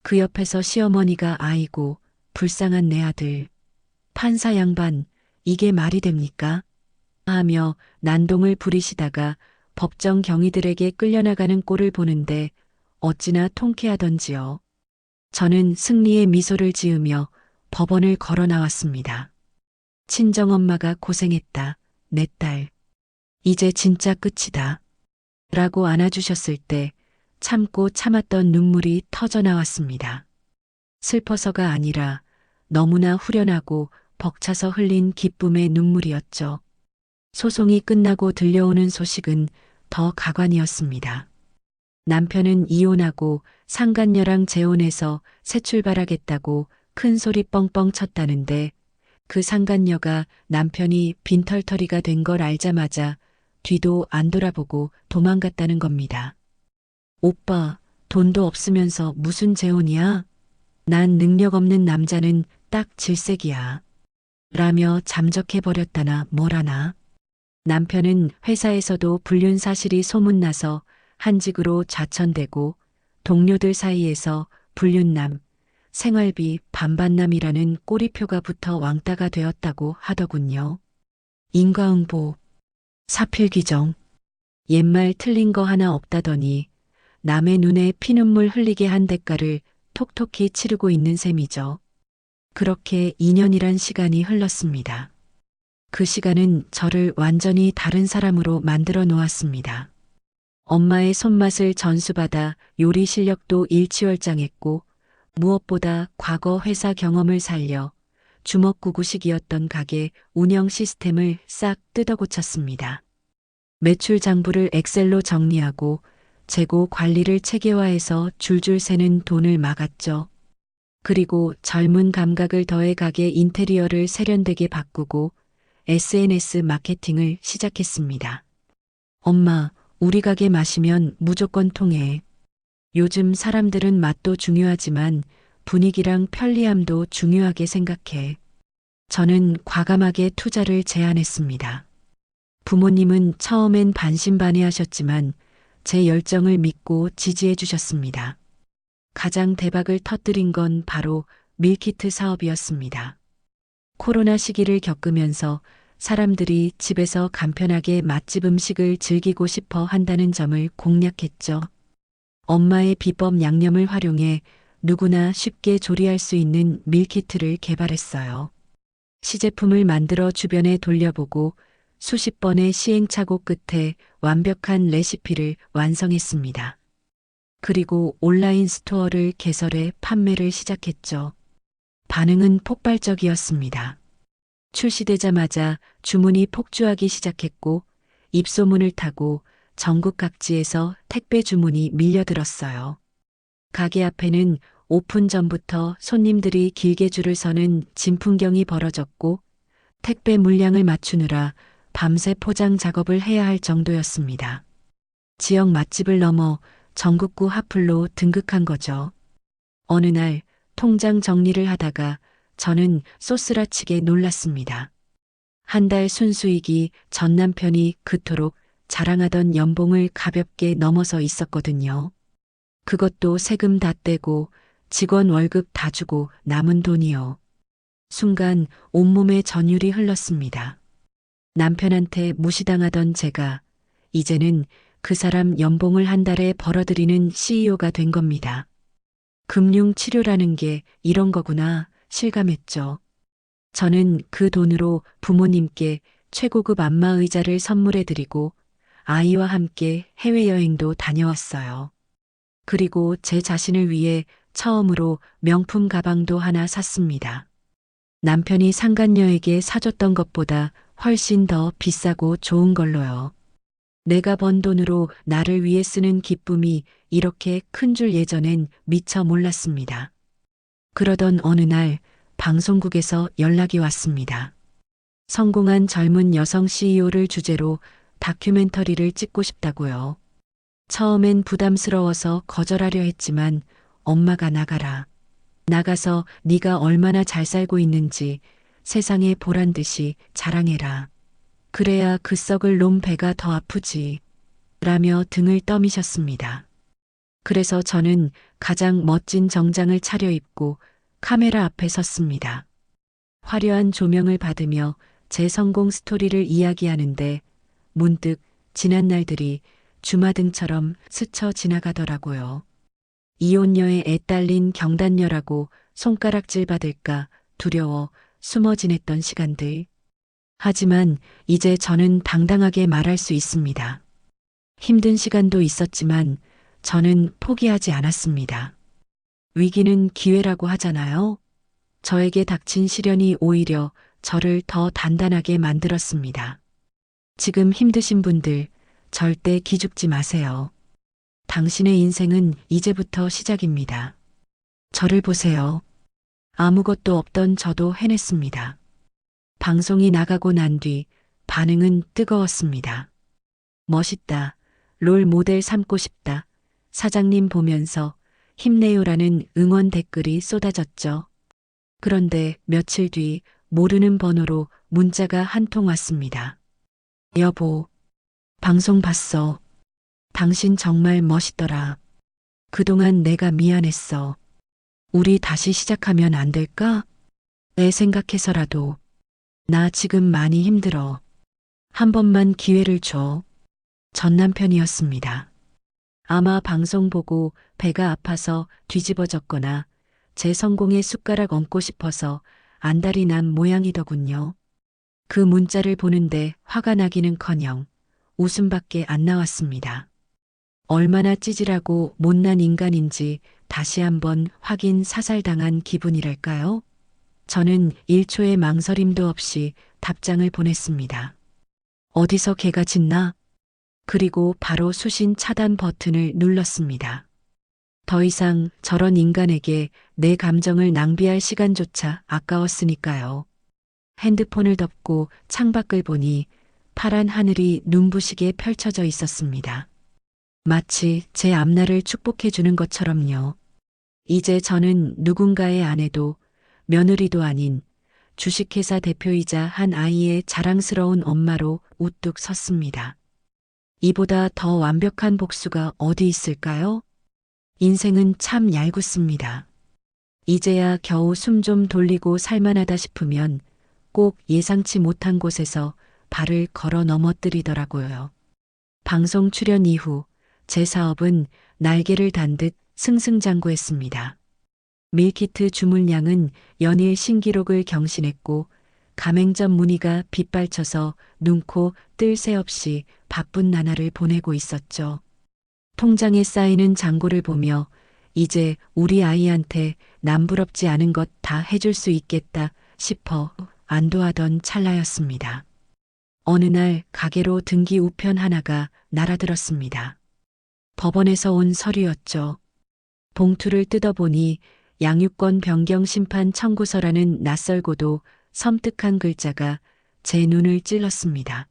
그 옆에서 시어머니가 아이고, 불쌍한 내 아들. 판사 양반, 이게 말이 됩니까? 하며 난동을 부리시다가 법정 경위들에게 끌려나가는 꼴을 보는데 어찌나 통쾌하던지요. 저는 승리의 미소를 지으며 법원을 걸어 나왔습니다. 친정엄마가 고생했다, 내 딸. 이제 진짜 끝이다. 라고 안아주셨을 때 참고 참았던 눈물이 터져 나왔습니다. 슬퍼서가 아니라 너무나 후련하고 벅차서 흘린 기쁨의 눈물이었죠. 소송이 끝나고 들려오는 소식은 더 가관이었습니다. 남편은 이혼하고 상간녀랑 재혼해서 새 출발하겠다고 큰 소리 뻥뻥 쳤다는데 그 상간녀가 남편이 빈털터리가 된 걸 알자마자 뒤도 안 돌아보고 도망갔다는 겁니다. 오빠, 돈도 없으면서 무슨 재혼이야? 난 능력 없는 남자는 딱 질색이야. 라며 잠적해버렸다나 뭐라나. 남편은 회사에서도 불륜 사실이 소문나서 한직으로 좌천되고 동료들 사이에서 불륜남, 생활비 반반남이라는 꼬리표가 붙어 왕따가 되었다고 하더군요. 인과응보, 사필귀정, 옛말 틀린 거 하나 없다더니 남의 눈에 피눈물 흘리게 한 대가를 톡톡히 치르고 있는 셈이죠. 그렇게 2년이란 시간이 흘렀습니다. 그 시간은 저를 완전히 다른 사람으로 만들어 놓았습니다. 엄마의 손맛을 전수받아 요리 실력도 일취월장했고 무엇보다 과거 회사 경험을 살려 주먹구구식이었던 가게 운영 시스템을 싹 뜯어고쳤습니다. 매출 장부를 엑셀로 정리하고 재고 관리를 체계화해서 줄줄 새는 돈을 막았죠. 그리고 젊은 감각을 더해 가게 인테리어를 세련되게 바꾸고 SNS 마케팅을 시작했습니다. 엄마, 우리 가게 마시면 무조건 통해. 요즘 사람들은 맛도 중요하지만 분위기랑 편리함도 중요하게 생각해. 저는 과감하게 투자를 제안했습니다. 부모님은 처음엔 반신반의하셨지만 제 열정을 믿고 지지해 주셨습니다. 가장 대박을 터뜨린 건 바로 밀키트 사업이었습니다. 코로나 시기를 겪으면서 사람들이 집에서 간편하게 맛집 음식을 즐기고 싶어 한다는 점을 공략했죠. 엄마의 비법 양념을 활용해 누구나 쉽게 조리할 수 있는 밀키트를 개발했어요. 시제품을 만들어 주변에 돌려보고 수십 번의 시행착오 끝에 완벽한 레시피를 완성했습니다. 그리고 온라인 스토어를 개설해 판매를 시작했죠. 반응은 폭발적이었습니다. 출시되자마자 주문이 폭주하기 시작했고 입소문을 타고 전국 각지에서 택배 주문이 밀려들었어요. 가게 앞에는 오픈 전부터 손님들이 길게 줄을 서는 진풍경이 벌어졌고 택배 물량을 맞추느라 밤새 포장 작업을 해야 할 정도였습니다. 지역 맛집을 넘어 전국구 핫플로 등극한 거죠. 어느 날 통장 정리를 하다가 저는 쏘스라치게 놀랐습니다. 한 달 순수익이 전 남편이 그토록 자랑하던 연봉을 가볍게 넘어서 있었거든요. 그것도 세금 다 떼고 직원 월급 다 주고 남은 돈이요. 순간 온몸에 전율이 흘렀습니다. 남편한테 무시당하던 제가 이제는 그 사람 연봉을 한 달에 벌어들이는 CEO가 된 겁니다. 금융 치료라는 게 이런 거구나 실감했죠. 저는 그 돈으로 부모님께 최고급 안마의자를 선물해드리고 아이와 함께 해외여행도 다녀왔어요. 그리고 제 자신을 위해 처음으로 명품 가방도 하나 샀습니다. 남편이 상간녀에게 사줬던 것보다 훨씬 더 비싸고 좋은 걸로요. 내가 번 돈으로 나를 위해 쓰는 기쁨이 이렇게 큰 줄 예전엔 미처 몰랐습니다. 그러던 어느 날 방송국에서 연락이 왔습니다. 성공한 젊은 여성 CEO를 주제로 다큐멘터리를 찍고 싶다고요. 처음엔 부담스러워서 거절하려 했지만 엄마가 나가라. 나가서 네가 얼마나 잘 살고 있는지 세상에 보란 듯이 자랑해라. 그래야 그 썩을 놈 배가 더 아프지. 라며 등을 떠미셨습니다. 그래서 저는 가장 멋진 정장을 차려입고 카메라 앞에 섰습니다. 화려한 조명을 받으며 제 성공 스토리를 이야기하는데 문득 지난 날들이 주마등처럼 스쳐 지나가더라고요. 이혼녀의 애딸린 경단녀라고 손가락질 받을까 두려워 숨어 지냈던 시간들. 하지만 이제 저는 당당하게 말할 수 있습니다. 힘든 시간도 있었지만 저는 포기하지 않았습니다. 위기는 기회라고 하잖아요. 저에게 닥친 시련이 오히려 저를 더 단단하게 만들었습니다. 지금 힘드신 분들 절대 기죽지 마세요. 당신의 인생은 이제부터 시작입니다. 저를 보세요. 아무것도 없던 저도 해냈습니다. 방송이 나가고 난 뒤 반응은 뜨거웠습니다. 멋있다. 롤 모델 삼고 싶다. 사장님 보면서 힘내요라는 응원 댓글이 쏟아졌죠. 그런데 며칠 뒤 모르는 번호로 문자가 한 통 왔습니다. 여보, 방송 봤어. 당신 정말 멋있더라. 그동안 내가 미안했어. 우리 다시 시작하면 안 될까? 내 생각해서라도. 나 지금 많이 힘들어. 한 번만 기회를 줘. 전 남편이었습니다. 아마 방송 보고 배가 아파서 뒤집어졌거나 제 성공에 숟가락 얹고 싶어서 안달이 난 모양이더군요. 그 문자를 보는데 화가 나기는커녕 웃음밖에 안 나왔습니다. 얼마나 찌질하고 못난 인간인지 다시 한번 확인 사살당한 기분이랄까요? 저는 1초의 망설임도 없이 답장을 보냈습니다. 어디서 개가 짖나? 그리고 바로 수신 차단 버튼을 눌렀습니다. 더 이상 저런 인간에게 내 감정을 낭비할 시간조차 아까웠으니까요. 핸드폰을 덮고 창밖을 보니 파란 하늘이 눈부시게 펼쳐져 있었습니다. 마치 제 앞날을 축복해주는 것처럼요. 이제 저는 누군가의 아내도 며느리도 아닌 주식회사 대표이자 한 아이의 자랑스러운 엄마로 우뚝 섰습니다. 이보다 더 완벽한 복수가 어디 있을까요? 인생은 참 얄궂습니다. 이제야 겨우 숨 좀 돌리고 살만하다 싶으면 꼭 예상치 못한 곳에서 발을 걸어 넘어뜨리더라고요. 방송 출연 이후 제 사업은 날개를 단 듯 승승장구했습니다. 밀키트 주문량은 연일 신기록을 경신했고 가맹점 문의가 빗발쳐서 눈코 뜰 새 없이 바쁜 나날을 보내고 있었죠. 통장에 쌓이는 잔고를 보며 이제 우리 아이한테 남부럽지 않은 것 다 해줄 수 있겠다 싶어 안도하던 찰나였습니다. 어느 날 가게로 등기 우편 하나가 날아들었습니다. 법원에서 온 서류였죠. 봉투를 뜯어보니 양육권 변경 심판 청구서라는 낯설고도 섬뜩한 글자가 제 눈을 찔렀습니다.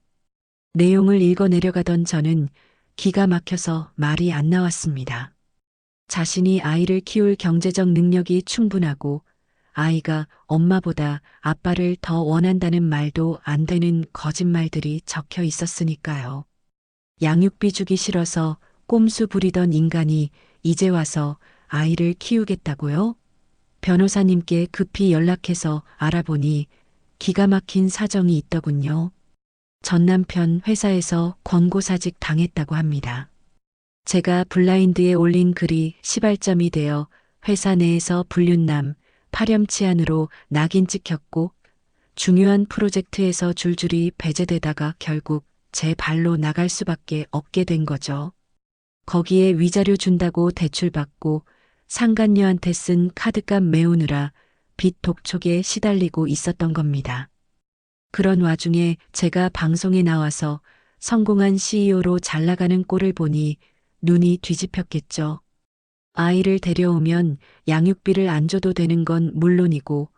내용을 읽어 내려가던 저는 기가 막혀서 말이 안 나왔습니다. 자신이 아이를 키울 경제적 능력이 충분하고 아이가 엄마보다 아빠를 더 원한다는 말도 안 되는 거짓말들이 적혀 있었으니까요. 양육비 주기 싫어서 꼼수 부리던 인간이 이제 와서 아이를 키우겠다고요? 변호사님께 급히 연락해서 알아보니 기가 막힌 사정이 있더군요. 전 남편 회사에서 권고사직 당했다고 합니다. 제가 블라인드에 올린 글이 시발점이 되어 회사 내에서 불륜남, 파렴치한으로 낙인 찍혔고 중요한 프로젝트에서 줄줄이 배제되다가 결국 제 발로 나갈 수밖에 없게 된 거죠. 거기에 위자료 준다고 대출받고 상간녀한테 쓴 카드값 메우느라 빚 독촉에 시달리고 있었던 겁니다. 그런 와중에 제가 방송에 나와서 성공한 CEO로 잘 나가는 꼴을 보니 눈이 뒤집혔겠죠. 아이를 데려오면 양육비를 안 줘도 되는 건 물론이고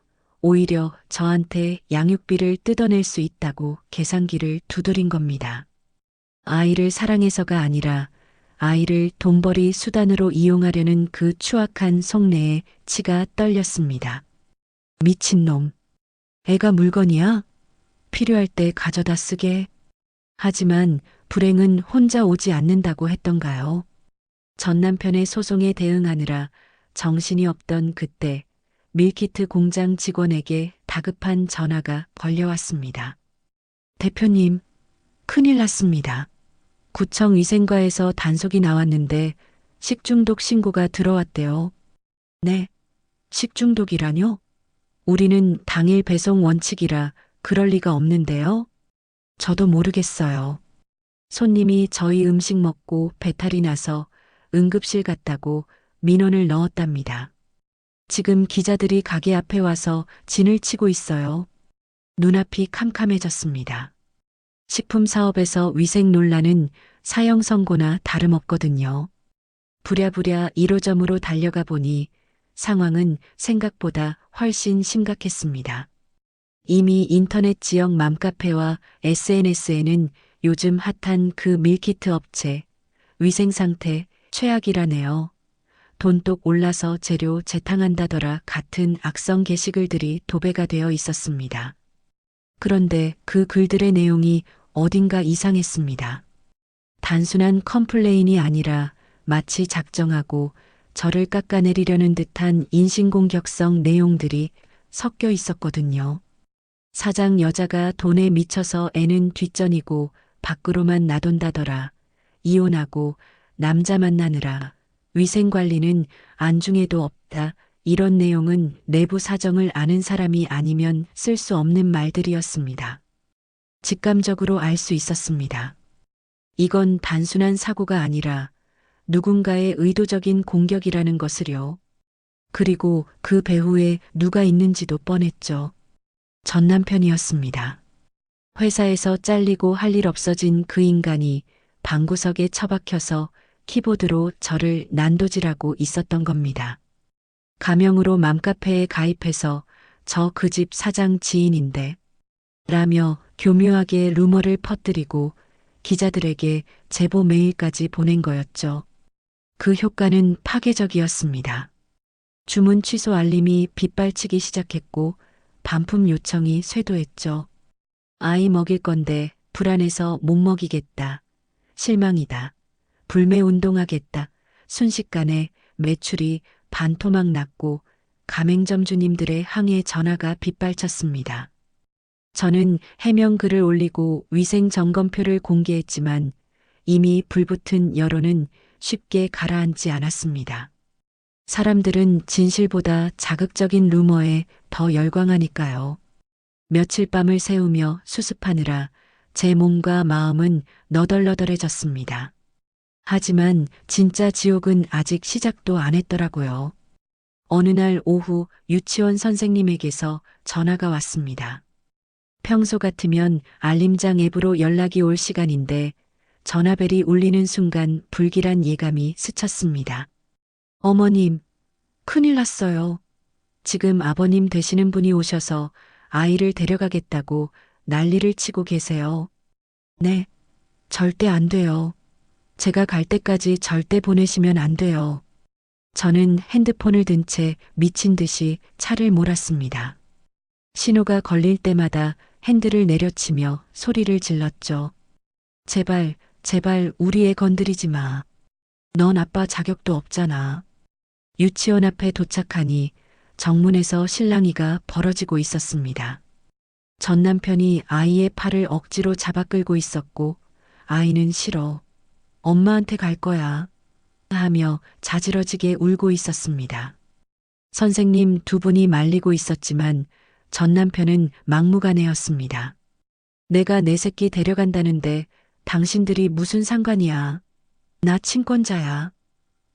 오히려 저한테 양육비를 뜯어낼 수 있다고 계산기를 두드린 겁니다. 아이를 사랑해서가 아니라 아이를 돈벌이 수단으로 이용하려는 그 추악한 속내에 치가 떨렸습니다. 미친놈. 애가 물건이야? 필요할 때 가져다 쓰게. 하지만 불행은 혼자 오지 않는다고 했던가요? 전 남편의 소송에 대응하느라 정신이 없던 그때 밀키트 공장 직원에게 다급한 전화가 걸려왔습니다. 대표님, 큰일 났습니다. 구청 위생과에서 단속이 나왔는데 식중독 신고가 들어왔대요. 네, 식중독이라뇨? 우리는 당일 배송 원칙이라 그럴 리가 없는데요. 저도 모르겠어요. 손님이 저희 음식 먹고 배탈이 나서 응급실 갔다고 민원을 넣었답니다. 지금 기자들이 가게 앞에 와서 진을 치고 있어요. 눈앞이 캄캄해졌습니다. 식품 사업에서 위생 논란은 사형 선고나 다름없거든요. 부랴부랴 1호점으로 달려가 보니 상황은 생각보다 훨씬 심각했습니다. 이미 인터넷 지역 맘카페와 SNS에는 요즘 핫한 그 밀키트 업체, 위생 상태 최악이라네요. 돈독 올라서 재료 재탕한다더라 같은 악성 게시글들이 도배가 되어 있었습니다. 그런데 그 글들의 내용이 어딘가 이상했습니다. 단순한 컴플레인이 아니라 마치 작정하고 저를 깎아내리려는 듯한 인신공격성 내용들이 섞여 있었거든요. 사장 여자가 돈에 미쳐서 애는 뒷전이고 밖으로만 나돈다더라. 이혼하고 남자 만나느라 위생관리는 안중에도 없다. 이런 내용은 내부 사정을 아는 사람이 아니면 쓸 수 없는 말들이었습니다. 직감적으로 알 수 있었습니다. 이건 단순한 사고가 아니라 누군가의 의도적인 공격이라는 것을요. 그리고 그 배후에 누가 있는지도 뻔했죠. 전 남편이었습니다. 회사에서 잘리고 할 일 없어진 그 인간이 방구석에 처박혀서 키보드로 저를 난도질하고 있었던 겁니다. 가명으로 맘카페에 가입해서 저 그 집 사장 지인인데 라며 교묘하게 루머를 퍼뜨리고 기자들에게 제보 메일까지 보낸 거였죠. 그 효과는 파괴적이었습니다. 주문 취소 알림이 빗발치기 시작했고 반품 요청이 쇄도했죠. 아이 먹일 건데 불안해서 못 먹이겠다. 실망이다. 불매 운동하겠다. 순식간에 매출이 반토막 났고 가맹점 주님들의 항해 전화가 빗발쳤습니다. 저는 해명 글을 올리고 위생 점검표를 공개했지만 이미 불붙은 여론은 쉽게 가라앉지 않았습니다. 사람들은 진실보다 자극적인 루머에 더 열광하니까요. 며칠 밤을 새우며 수습하느라 제 몸과 마음은 너덜너덜해졌습니다. 하지만 진짜 지옥은 아직 시작도 안 했더라고요. 어느 날 오후 유치원 선생님에게서 전화가 왔습니다. 평소 같으면 알림장 앱으로 연락이 올 시간인데 전화벨이 울리는 순간 불길한 예감이 스쳤습니다. 어머님, 큰일 났어요. 지금 아버님 되시는 분이 오셔서 아이를 데려가겠다고 난리를 치고 계세요. 네, 절대 안 돼요. 제가 갈 때까지 절대 보내시면 안 돼요. 저는 핸드폰을 든 채 미친 듯이 차를 몰았습니다. 신호가 걸릴 때마다 핸들을 내려치며 소리를 질렀죠. 제발, 제발 우리 애 건드리지 마. 넌 아빠 자격도 없잖아. 유치원 앞에 도착하니 정문에서 실랑이가 벌어지고 있었습니다. 전 남편이 아이의 팔을 억지로 잡아 끌고 있었고 아이는 싫어. 엄마한테 갈 거야. 하며 자지러지게 울고 있었습니다. 선생님 두 분이 말리고 있었지만 전 남편은 막무가내였습니다. 내가 내 새끼 데려간다는데 당신들이 무슨 상관이야. 나 친권자야.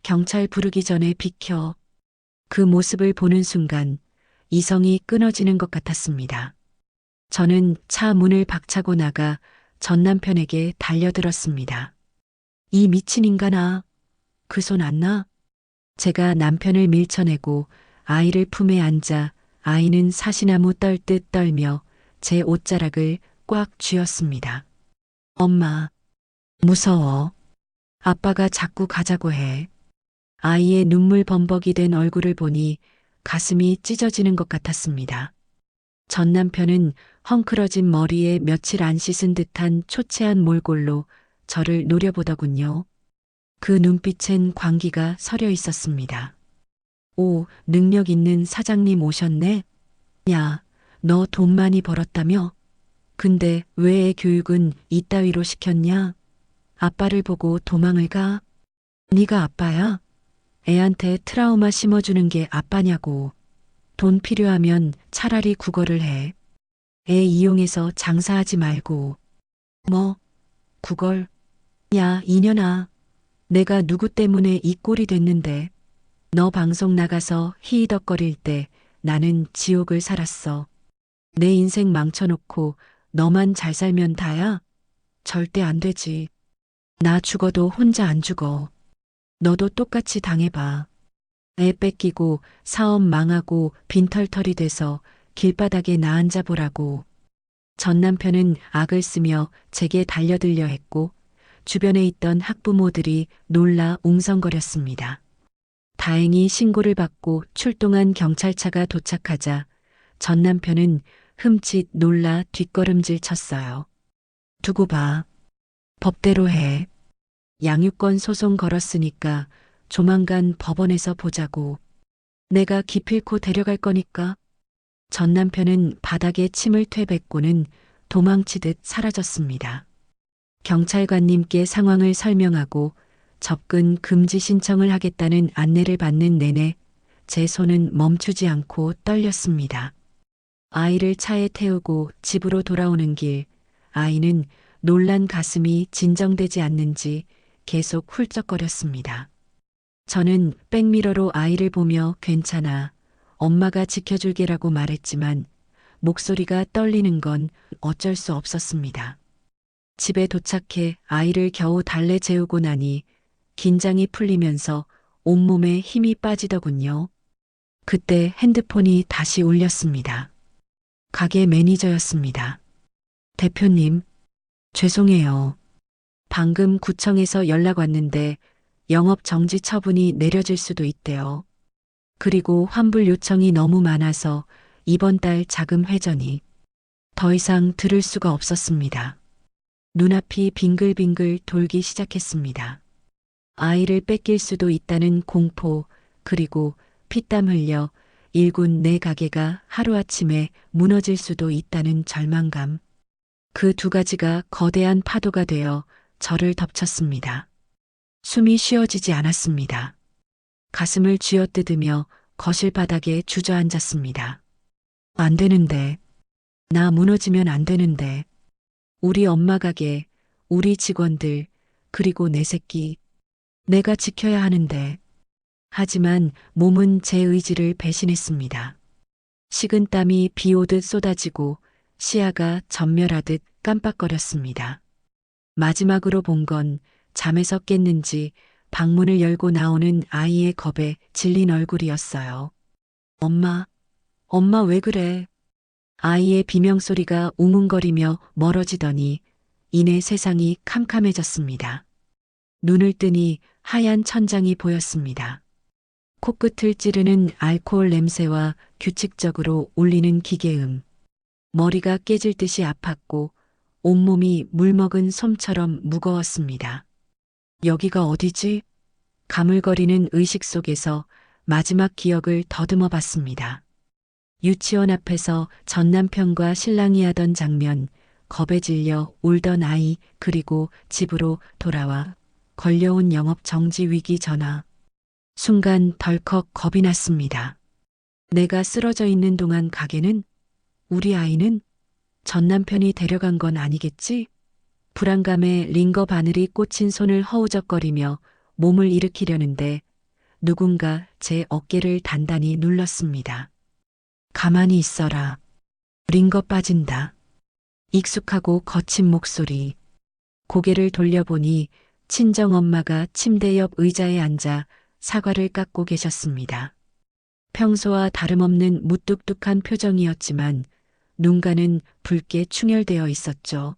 경찰 부르기 전에 비켜. 그 모습을 보는 순간 이성이 끊어지는 것 같았습니다. 저는 차 문을 박차고 나가 전 남편에게 달려들었습니다. 이 미친 인간아. 그 손 안 나? 제가 남편을 밀쳐내고 아이를 품에 앉아 아이는 사시나무 떨듯 떨며 제 옷자락을 꽉 쥐었습니다. 엄마, 무서워. 아빠가 자꾸 가자고 해. 아이의 눈물 범벅이 된 얼굴을 보니 가슴이 찢어지는 것 같았습니다. 전 남편은 헝클어진 머리에 며칠 안 씻은 듯한 초췌한 몰골로 저를 노려보더군요. 그 눈빛엔 광기가 서려 있었습니다. 오, 능력 있는 사장님 오셨네? 야, 너 돈 많이 벌었다며? 근데 왜 애 교육은 이따위로 시켰냐? 아빠를 보고 도망을 가? 네가 아빠야? 애한테 트라우마 심어주는 게 아빠냐고. 돈 필요하면 차라리 국어를 해. 애 이용해서 장사하지 말고. 뭐? 국어를? 야, 이년아. 내가 누구 때문에 이 꼴이 됐는데. 너 방송 나가서 히히덕거릴 때 나는 지옥을 살았어. 내 인생 망쳐놓고 너만 잘 살면 다야? 절대 안 되지. 나 죽어도 혼자 안 죽어. 너도 똑같이 당해봐. 애 뺏기고 사업 망하고 빈털털이 돼서 길바닥에 나 앉아보라고. 전 남편은 악을 쓰며 제게 달려들려 했고 주변에 있던 학부모들이 놀라 웅성거렸습니다. 다행히 신고를 받고 출동한 경찰차가 도착하자 전 남편은 흠칫 놀라 뒷걸음질 쳤어요. 두고 봐. 법대로 해. 양육권 소송 걸었으니까 조만간 법원에서 보자고. 내가 기필코 데려갈 거니까. 전 남편은 바닥에 침을 퇴뱉고는 도망치듯 사라졌습니다. 경찰관님께 상황을 설명하고 접근 금지 신청을 하겠다는 안내를 받는 내내 제 손은 멈추지 않고 떨렸습니다. 아이를 차에 태우고 집으로 돌아오는 길, 아이는 놀란 가슴이 진정되지 않는지 계속 훌쩍거렸습니다. 저는 백미러로 아이를 보며 괜찮아, 엄마가 지켜줄게라고 말했지만 목소리가 떨리는 건 어쩔 수 없었습니다. 집에 도착해 아이를 겨우 달래 재우고 나니 긴장이 풀리면서 온몸에 힘이 빠지더군요. 그때 핸드폰이 다시 울렸습니다. 가게 매니저였습니다. 대표님, 죄송해요. 방금 구청에서 연락 왔는데 영업 정지 처분이 내려질 수도 있대요. 그리고 환불 요청이 너무 많아서 이번 달 자금 회전이 더 이상 들을 수가 없었습니다. 눈앞이 빙글빙글 돌기 시작했습니다. 아이를 뺏길 수도 있다는 공포, 그리고 피땀 흘려 일군 내 가게가 하루아침에 무너질 수도 있다는 절망감. 그 두 가지가 거대한 파도가 되어 저를 덮쳤습니다. 숨이 쉬어지지 않았습니다. 가슴을 쥐어뜯으며 거실 바닥에 주저앉았습니다. 안 되는데. 나 무너지면 안 되는데. 우리 엄마 가게, 우리 직원들, 그리고 내 새끼. 내가 지켜야 하는데. 하지만 몸은 제 의지를 배신했습니다. 식은땀이 비 오듯 쏟아지고 시야가 전멸하듯 깜빡거렸습니다. 마지막으로 본 건 잠에서 깼는지 방문을 열고 나오는 아이의 겁에 질린 얼굴이었어요. 엄마, 엄마 왜 그래? 아이의 비명소리가 웅웅거리며 멀어지더니 이내 세상이 캄캄해졌습니다. 눈을 뜨니 하얀 천장이 보였습니다. 코끝을 찌르는 알코올 냄새와 규칙적으로 울리는 기계음. 머리가 깨질 듯이 아팠고 온몸이 물먹은 솜처럼 무거웠습니다. 여기가 어디지? 가물거리는 의식 속에서 마지막 기억을 더듬어 봤습니다. 유치원 앞에서 전 남편과 신랑이 하던 장면, 겁에 질려 울던 아이, 그리고 집으로 돌아와 걸려온 영업 정지 위기 전화. 순간 덜컥 겁이 났습니다. 내가 쓰러져 있는 동안 가게는? 우리 아이는? 전 남편이 데려간 건 아니겠지? 불안감에 링거 바늘이 꽂힌 손을 허우적거리며 몸을 일으키려는데 누군가 제 어깨를 단단히 눌렀습니다. 가만히 있어라. 링거 빠진다. 익숙하고 거친 목소리. 고개를 돌려보니 친정엄마가 침대 옆 의자에 앉아 사과를 깎고 계셨습니다. 평소와 다름없는 무뚝뚝한 표정이었지만 눈가는 붉게 충혈되어 있었죠.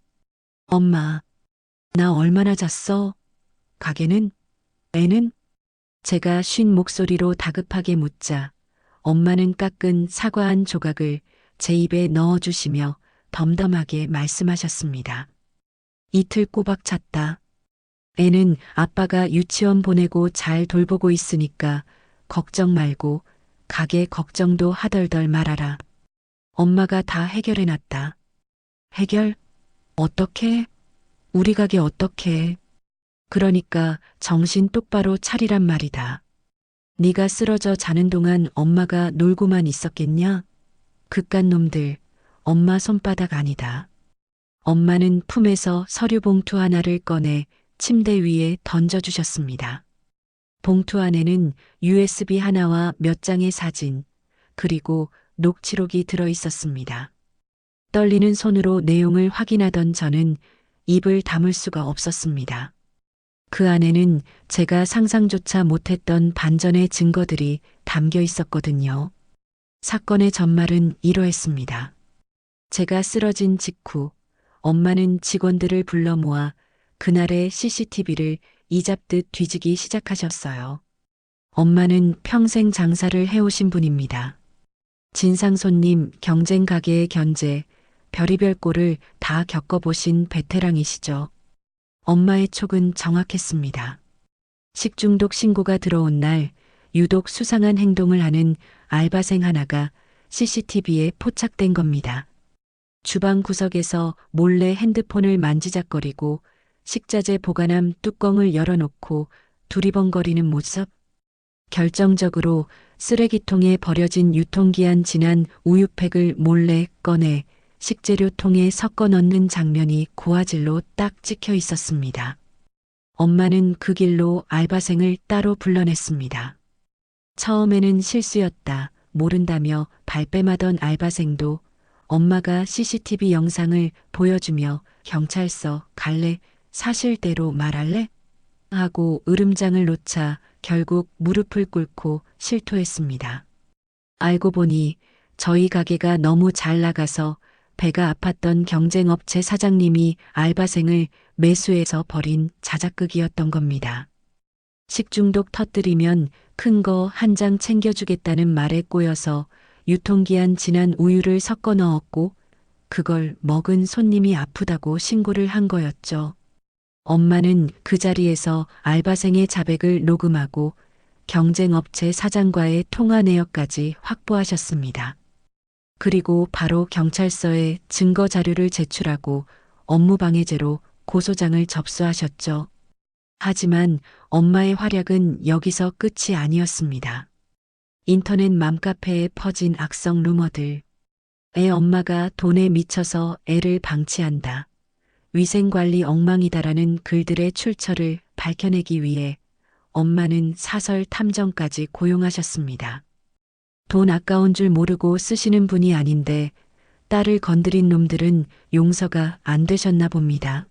엄마, 나 얼마나 잤어? 가게는? 애는? 제가 쉰 목소리로 다급하게 묻자 엄마는 깎은 사과 한 조각을 제 입에 넣어주시며 덤덤하게 말씀하셨습니다. 이틀 꼬박 잤다. 애는 아빠가 유치원 보내고 잘 돌보고 있으니까 걱정 말고 가게 걱정도 하덜덜 말아라. 엄마가 다 해결해놨다. 해결? 어떻게? 우리 가게 어떻게? 그러니까 정신 똑바로 차리란 말이다. 네가 쓰러져 자는 동안 엄마가 놀고만 있었겠냐? 그깟 놈들, 엄마 손바닥 아니다. 엄마는 품에서 서류 봉투 하나를 꺼내 침대 위에 던져주셨습니다. 봉투 안에는 USB 하나와 몇 장의 사진, 그리고 녹취록이 들어 있었습니다. 떨리는 손으로 내용을 확인하던 저는 입을 다물 수가 없었습니다. 그 안에는 제가 상상조차 못했던 반전의 증거들이 담겨 있었거든요. 사건의 전말은 이러했습니다. 제가 쓰러진 직후 엄마는 직원들을 불러 모아 그날의 CCTV를 이잡듯 뒤지기 시작하셨어요. 엄마는 평생 장사를 해오신 분입니다. 진상 손님, 경쟁 가게의 견제, 별의별 꼴을 다 겪어보신 베테랑이시죠. 엄마의 촉은 정확했습니다. 식중독 신고가 들어온 날 유독 수상한 행동을 하는 알바생 하나가 CCTV에 포착된 겁니다. 주방 구석에서 몰래 핸드폰을 만지작거리고 식자재 보관함 뚜껑을 열어놓고 두리번거리는 모습. 결정적으로 쓰레기통에 버려진 유통기한 지난 우유팩을 몰래 꺼내 식재료 통에 섞어 넣는 장면이 고화질로 딱 찍혀 있었습니다. 엄마는 그 길로 알바생을 따로 불러냈습니다. 처음에는 실수였다, 모른다며 발뺌하던 알바생도 엄마가 CCTV 영상을 보여주며 경찰서 갈래? 사실대로 말할래? 하고 으름장을 놓자 결국 무릎을 꿇고 실토했습니다. 알고 보니 저희 가게가 너무 잘 나가서 배가 아팠던 경쟁업체 사장님이 알바생을 매수해서 벌인 자작극이었던 겁니다. 식중독 터뜨리면 큰 거 한 장 챙겨주겠다는 말에 꼬여서 유통기한 지난 우유를 섞어 넣었고 그걸 먹은 손님이 아프다고 신고를 한 거였죠. 엄마는 그 자리에서 알바생의 자백을 녹음하고 경쟁업체 사장과의 통화 내역까지 확보하셨습니다. 그리고 바로 경찰서에 증거 자료를 제출하고 업무방해죄로 고소장을 접수하셨죠. 하지만 엄마의 활약은 여기서 끝이 아니었습니다. 인터넷 맘카페에 퍼진 악성 루머들. 애 엄마가 돈에 미쳐서 애를 방치한다. 위생관리 엉망이다라는 글들의 출처를 밝혀내기 위해 엄마는 사설 탐정까지 고용하셨습니다. 돈 아까운 줄 모르고 쓰시는 분이 아닌데 딸을 건드린 놈들은 용서가 안 되셨나 봅니다.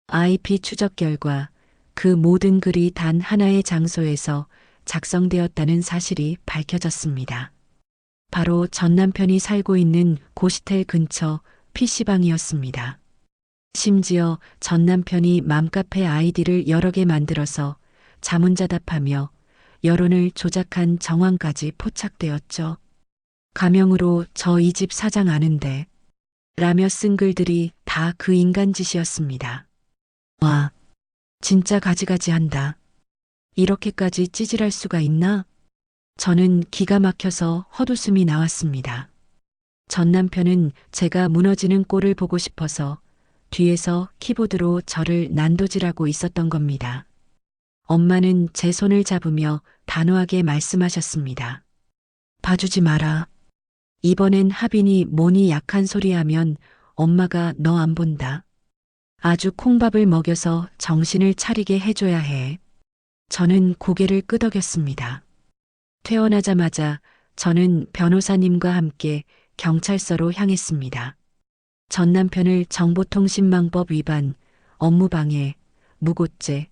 IP 추적 결과 그 모든 글이 단 하나의 장소에서 작성되었다는 사실이 밝혀졌습니다. 바로 전 남편이 살고 있는 고시텔 근처 PC방이었습니다. 심지어 전 남편이 맘카페 아이디를 여러 개 만들어서 자문자답하며 여론을 조작한 정황까지 포착되었죠. 가명으로 저 이 집 사장 아는데 라며 쓴 글들이 다 그 인간 짓이었습니다. 와, 진짜 가지가지 한다. 이렇게까지 찌질할 수가 있나? 저는 기가 막혀서 헛웃음이 나왔습니다. 전 남편은 제가 무너지는 꼴을 보고 싶어서 뒤에서 키보드로 저를 난도질하고 있었던 겁니다. 엄마는 제 손을 잡으며 단호하게 말씀하셨습니다. 봐주지 마라. 이번엔 하빈이 뭐니 약한 소리 하면 엄마가 너 안 본다. 아주 콩밥을 먹여서 정신을 차리게 해줘야 해. 저는 고개를 끄덕였습니다. 퇴원하자마자 저는 변호사님과 함께 경찰서로 향했습니다. 전 남편을 정보통신망법 위반, 업무방해, 무고죄,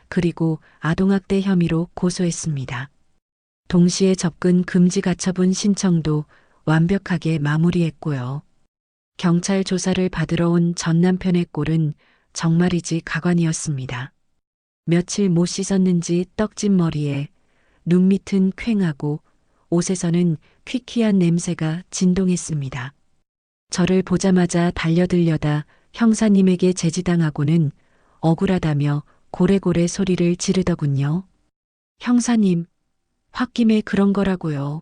그리고 아동학대 혐의로 고소했습니다. 동시에 접근 금지 가처분 신청도 완벽하게 마무리했고요. 경찰 조사를 받으러 온 전 남편의 꼴은 정말이지 가관이었습니다. 며칠 못 씻었는지 떡진 머리에 눈 밑은 퀭하고 옷에서는 퀴퀴한 냄새가 진동했습니다. 저를 보자마자 달려들려다 형사님에게 제지당하고는 억울하다며 고래고래 소리를 지르더군요. 형사님, 홧김에 그런 거라고요.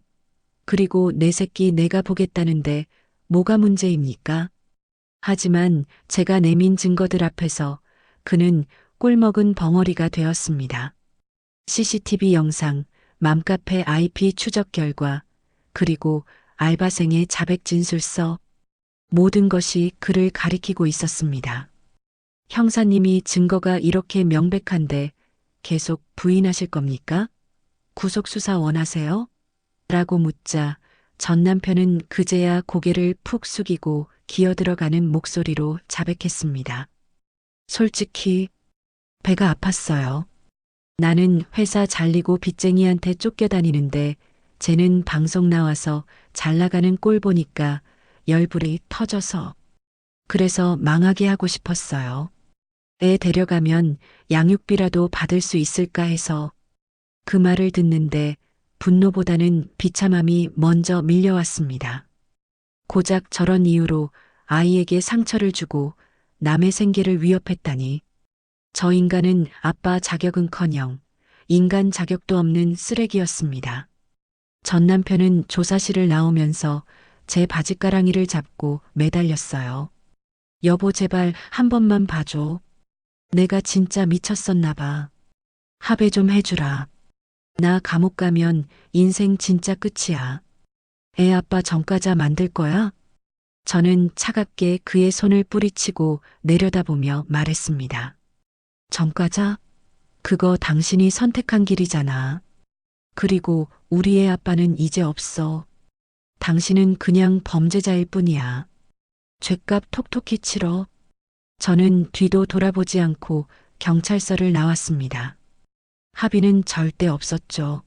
그리고 내 새끼 내가 보겠다는데 뭐가 문제입니까? 하지만 제가 내민 증거들 앞에서 그는 꿀먹은 벙어리가 되었습니다. CCTV 영상, 맘카페 IP 추적 결과, 그리고 알바생의 자백 진술서, 모든 것이 그를 가리키고 있었습니다. 형사님이 증거가 이렇게 명백한데 계속 부인하실 겁니까? 구속수사 원하세요? 라고 묻자 전 남편은 그제야 고개를 푹 숙이고 기어들어가는 목소리로 자백했습니다. 솔직히 배가 아팠어요. 나는 회사 잘리고 빚쟁이한테 쫓겨다니는데 쟤는 방송 나와서 잘 나가는 꼴 보니까 열불이 터져서 그래서 망하게 하고 싶었어요. 애 데려가면 양육비라도 받을 수 있을까 해서 그 말을 듣는데 분노보다는 비참함이 먼저 밀려왔습니다. 고작 저런 이유로 아이에게 상처를 주고 남의 생계를 위협했다니. 저 인간은 아빠 자격은커녕 인간 자격도 없는 쓰레기였습니다. 전 남편은 조사실을 나오면서 제 바짓가랑이를 잡고 매달렸어요. 여보 제발 한 번만 봐줘. 내가 진짜 미쳤었나 봐. 합의 좀 해주라. 나 감옥 가면 인생 진짜 끝이야. 애 아빠 전과자 만들 거야? 저는 차갑게 그의 손을 뿌리치고 내려다보며 말했습니다. 전과자? 그거 당신이 선택한 길이잖아. 그리고 우리 애 아빠는 이제 없어. 당신은 그냥 범죄자일 뿐이야. 죗값 톡톡히 치러. 저는 뒤도 돌아보지 않고 경찰서를 나왔습니다. 합의는 절대 없었죠.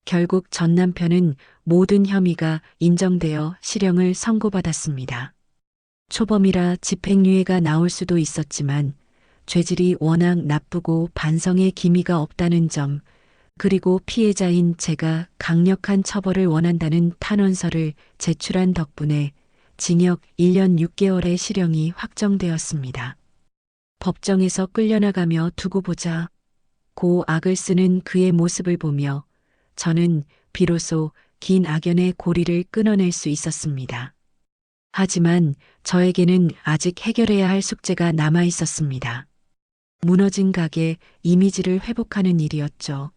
결국 전 남편은 모든 혐의가 인정되어 실형을 선고받았습니다. 초범이라 집행유예가 나올 수도 있었지만 죄질이 워낙 나쁘고 반성의 기미가 없다는 점, 그리고 피해자인 제가 강력한 처벌을 원한다는 탄원서를 제출한 덕분에 징역 1년 6개월의 실형이 확정되었습니다. 법정에서 끌려나가며 두고 보자. 고 악을 쓰는 그의 모습을 보며 저는 비로소 긴 악연의 고리를 끊어낼 수 있었습니다. 하지만 저에게는 아직 해결해야 할 숙제가 남아 있었습니다. 무너진 가게 이미지를 회복하는 일이었죠.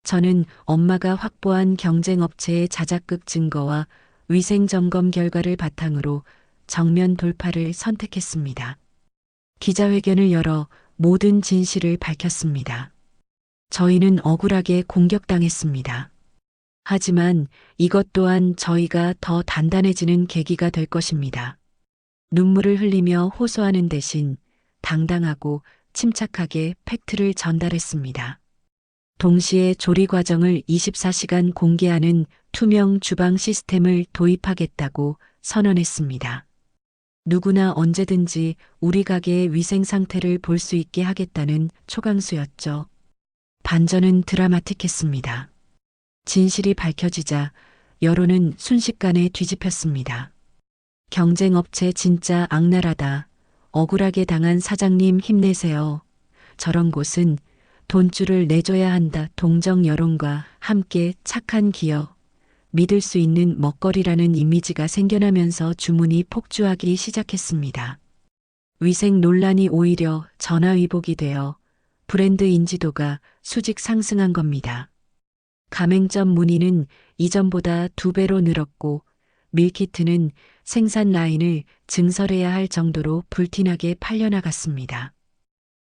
저는 엄마가 확보한 경쟁업체의 자작극 증거와 위생 점검 결과를 바탕으로 정면 돌파를 선택했습니다. 기자회견을 열어 모든 진실을 밝혔습니다. 저희는 억울하게 공격당했습니다. 하지만 이것 또한 저희가 더 단단해지는 계기가 될 것입니다. 눈물을 흘리며 호소하는 대신 당당하고 침착하게 팩트를 전달했습니다. 동시에 조리 과정을 24시간 공개하는 투명 주방 시스템을 도입하겠다고 선언했습니다. 누구나 언제든지 우리 가게의 위생 상태를 볼 수 있게 하겠다는 초강수였죠. 반전은 드라마틱했습니다. 진실이 밝혀지자 여론은 순식간에 뒤집혔습니다. 경쟁업체 진짜 악랄하다. 억울하게 당한 사장님 힘내세요. 저런 곳은 돈줄을 내줘야 한다. 동정 여론과 함께 착한 기업, 믿을 수 있는 먹거리라는 이미지가 생겨나면서 주문이 폭주하기 시작했습니다. 위생 논란이 오히려 전화위복이 되어 브랜드 인지도가 수직 상승한 겁니다. 가맹점 문의는 이전보다 2배로 늘었고 밀키트는 생산 라인을 증설해야 할 정도로 불티나게 팔려나갔습니다.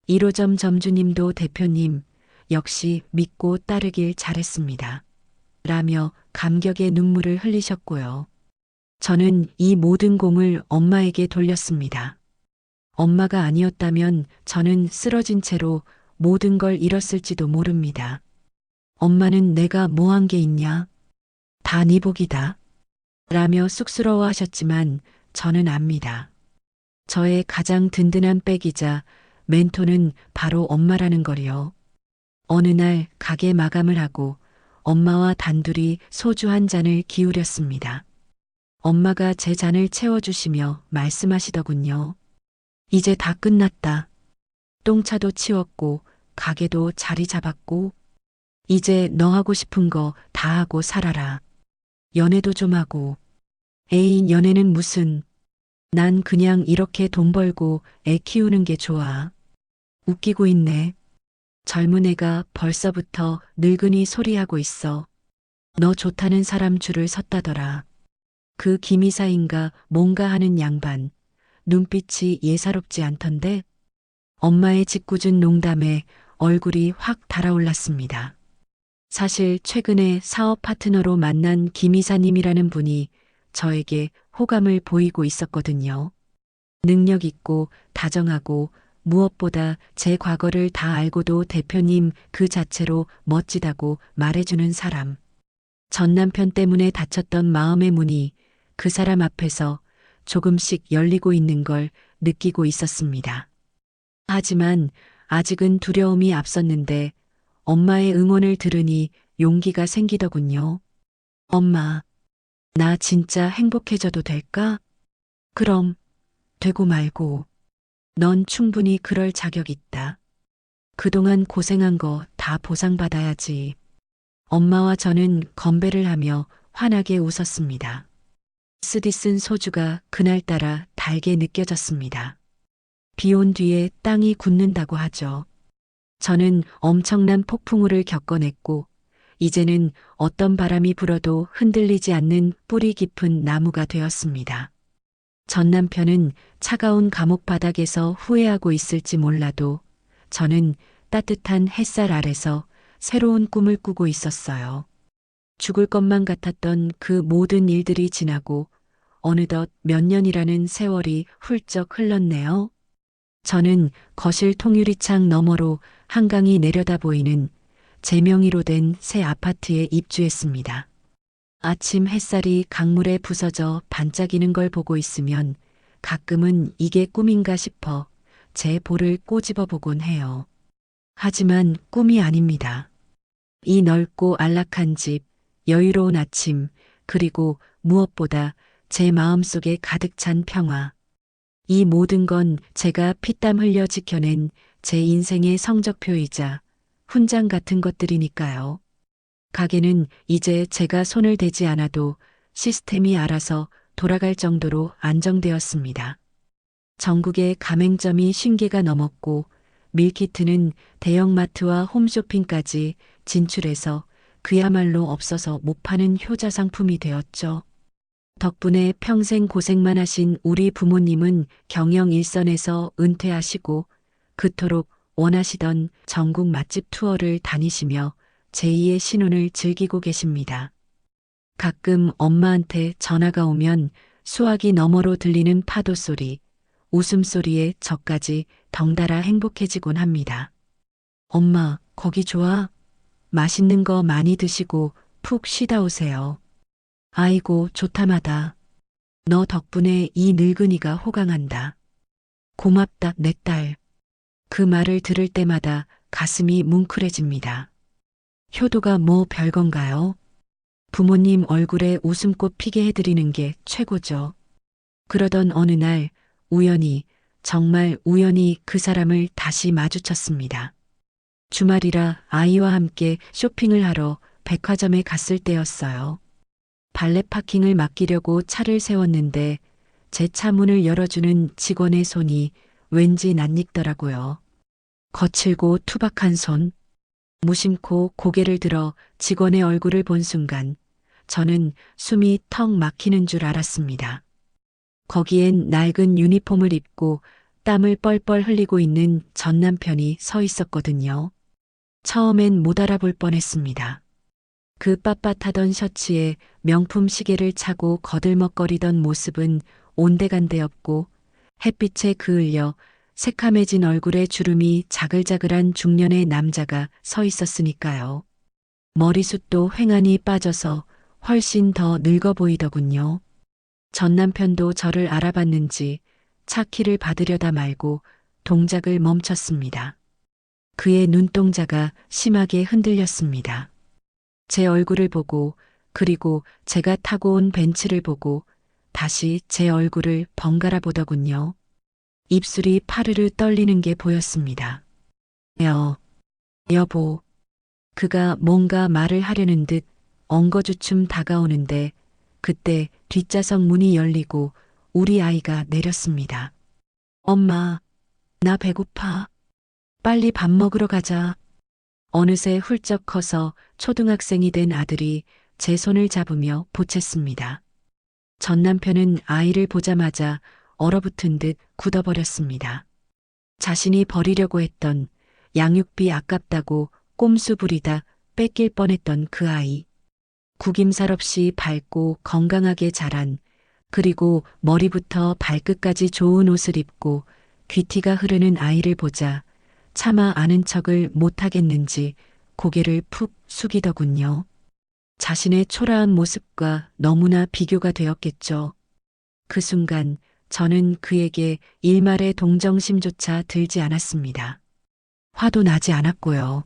1호점 점주님도 대표님 역시 믿고 따르길 잘했습니다. 라며 감격의 눈물을 흘리셨고요. 저는 이 모든 공을 엄마에게 돌렸습니다. 엄마가 아니었다면 저는 쓰러진 채로 모든 걸 잃었을지도 모릅니다. 엄마는 내가 뭐 한 게 있냐? 다 네 복이다. 라며 쑥스러워 하셨지만 저는 압니다. 저의 가장 든든한 백이자 멘토는 바로 엄마라는 거리요. 어느 날 가게 마감을 하고 엄마와 단둘이 소주 한 잔을 기울였습니다. 엄마가 제 잔을 채워주시며 말씀하시더군요. 이제 다 끝났다. 똥차도 치웠고 가게도 자리 잡았고 이제 너 하고 싶은 거 다 하고 살아라. 연애도 좀 하고. 에이, 연애는 무슨. 난 그냥 이렇게 돈 벌고 애 키우는 게 좋아. 웃기고 있네. 젊은 애가 벌써부터 늙은이 소리하고 있어. 너 좋다는 사람 줄을 섰다더라. 그 김이사인가 뭔가 하는 양반. 눈빛이 예사롭지 않던데? 엄마의 짓궂은 농담에 얼굴이 확 달아올랐습니다. 사실 최근에 사업 파트너로 만난 김 이사님이라는 분이 저에게 호감을 보이고 있었거든요. 능력 있고 다정하고 무엇보다 제 과거를 다 알고도 대표님 그 자체로 멋지다고 말해주는 사람. 전 남편 때문에 닫혔던 마음의 문이 그 사람 앞에서 조금씩 열리고 있는 걸 느끼고 있었습니다. 하지만 아직은 두려움이 앞섰는데 엄마의 응원을 들으니 용기가 생기더군요. 엄마, 나 진짜 행복해져도 될까? 그럼, 되고 말고. 넌 충분히 그럴 자격 있다. 그동안 고생한 거 다 보상받아야지. 엄마와 저는 건배를 하며 환하게 웃었습니다. 쓰디쓴 소주가 그날따라 달게 느껴졌습니다. 비 온 뒤에 땅이 굳는다고 하죠. 저는 엄청난 폭풍우를 겪어냈고 이제는 어떤 바람이 불어도 흔들리지 않는 뿌리 깊은 나무가 되었습니다. 전 남편은 차가운 감옥 바닥에서 후회하고 있을지 몰라도 저는 따뜻한 햇살 아래서 새로운 꿈을 꾸고 있었어요. 죽을 것만 같았던 그 모든 일들이 지나고 어느덧 몇 년이라는 세월이 훌쩍 흘렀네요. 저는 거실 통유리창 너머로 한강이 내려다 보이는 제 명의로 된 새 아파트에 입주했습니다. 아침 햇살이 강물에 부서져 반짝이는 걸 보고 있으면 가끔은 이게 꿈인가 싶어 제 볼을 꼬집어 보곤 해요. 하지만 꿈이 아닙니다. 이 넓고 안락한 집, 여유로운 아침, 그리고 무엇보다 제 마음속에 가득 찬 평화. 이 모든 건 제가 피땀 흘려 지켜낸 제 인생의 성적표이자 훈장 같은 것들이니까요. 가게는 이제 제가 손을 대지 않아도 시스템이 알아서 돌아갈 정도로 안정되었습니다. 전국의 가맹점이 50개가 넘었고 밀키트는 대형마트와 홈쇼핑까지 진출해서 그야말로 없어서 못 파는 효자 상품이 되었죠. 덕분에 평생 고생만 하신 우리 부모님은 경영 일선에서 은퇴하시고 그토록 원하시던 전국 맛집 투어를 다니시며 제2의 신혼을 즐기고 계십니다. 가끔 엄마한테 전화가 오면 수화기 너머로 들리는 파도 소리, 웃음소리에 저까지 덩달아 행복해지곤 합니다. 엄마, 거기 좋아? 맛있는 거 많이 드시고 푹 쉬다 오세요. 아이고, 좋다마다. 너 덕분에 이 늙은이가 호강한다. 고맙다, 내 딸. 그 말을 들을 때마다 가슴이 뭉클해집니다. 효도가 뭐 별건가요? 부모님 얼굴에 웃음꽃 피게 해드리는 게 최고죠. 그러던 어느 날 우연히, 정말 우연히 그 사람을 다시 마주쳤습니다. 주말이라 아이와 함께 쇼핑을 하러 백화점에 갔을 때였어요. 발렛 파킹을 맡기려고 차를 세웠는데 제 차 문을 열어주는 직원의 손이 왠지 낯익더라고요. 거칠고 투박한 손. 무심코 고개를 들어 직원의 얼굴을 본 순간 저는 숨이 턱 막히는 줄 알았습니다. 거기엔 낡은 유니폼을 입고 땀을 뻘뻘 흘리고 있는 전 남편이 서 있었거든요. 처음엔 못 알아볼 뻔했습니다. 그 빳빳하던 셔츠에 명품 시계를 차고 거들먹거리던 모습은 온데간데 없고 햇빛에 그을려 새카매진 얼굴에 주름이 자글자글한 중년의 남자가 서 있었으니까요. 머리숱도 휑하니 빠져서 훨씬 더 늙어 보이더군요. 전 남편도 저를 알아봤는지 차 키를 받으려다 말고 동작을 멈췄습니다. 그의 눈동자가 심하게 흔들렸습니다. 제 얼굴을 보고 그리고 제가 타고 온 벤츠를 보고 다시 제 얼굴을 번갈아 보더군요. 입술이 파르르 떨리는 게 보였습니다. 여보. 그가 뭔가 말을 하려는 듯 엉거주춤 다가오는데 그때 뒷좌석 문이 열리고 우리 아이가 내렸습니다. 엄마, 나 배고파. 빨리 밥 먹으러 가자. 어느새 훌쩍 커서 초등학생이 된 아들이 제 손을 잡으며 보챘습니다. 전 남편은 아이를 보자마자 얼어붙은 듯 굳어버렸습니다. 자신이 버리려고 했던 양육비 아깝다고 꼼수 부리다 뺏길 뻔했던 그 아이. 구김살 없이 밝고 건강하게 자란, 그리고 머리부터 발끝까지 좋은 옷을 입고 귀티가 흐르는 아이를 보자 차마 아는 척을 못하겠는지 고개를 푹 숙이더군요. 자신의 초라한 모습과 너무나 비교가 되었겠죠. 그 순간 저는 그에게 일말의 동정심조차 들지 않았습니다. 화도 나지 않았고요.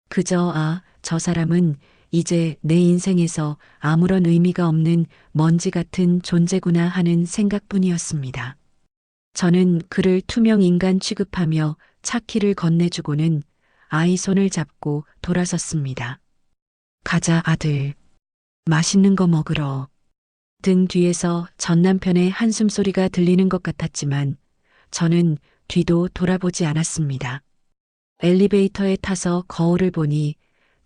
그저 저 사람은 이제 내 인생에서 아무런 의미가 없는 먼지 같은 존재구나 하는 생각뿐이었습니다. 저는 그를 투명 인간 취급하며 차 키를 건네주고는 아이 손을 잡고 돌아섰습니다. 가자, 아들. 맛있는 거 먹으러. 등 뒤에서 전 남편의 한숨소리가 들리는 것 같았지만 저는 뒤도 돌아보지 않았습니다. 엘리베이터에 타서 거울을 보니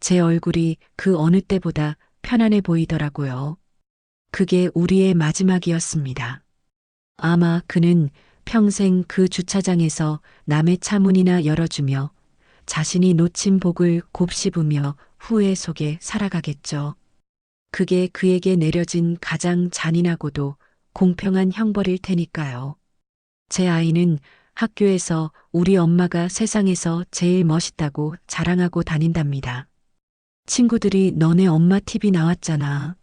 제 얼굴이 그 어느 때보다 편안해 보이더라고요. 그게 우리의 마지막이었습니다. 아마 그는 평생 그 주차장에서 남의 차 문이나 열어주며 자신이 놓친 복을 곱씹으며 후회 속에 살아가겠죠. 그게 그에게 내려진 가장 잔인하고도 공평한 형벌일 테니까요. 제 아이는 학교에서 우리 엄마가 세상에서 제일 멋있다고 자랑하고 다닌답니다. 친구들이 너네 엄마 TV 나왔잖아.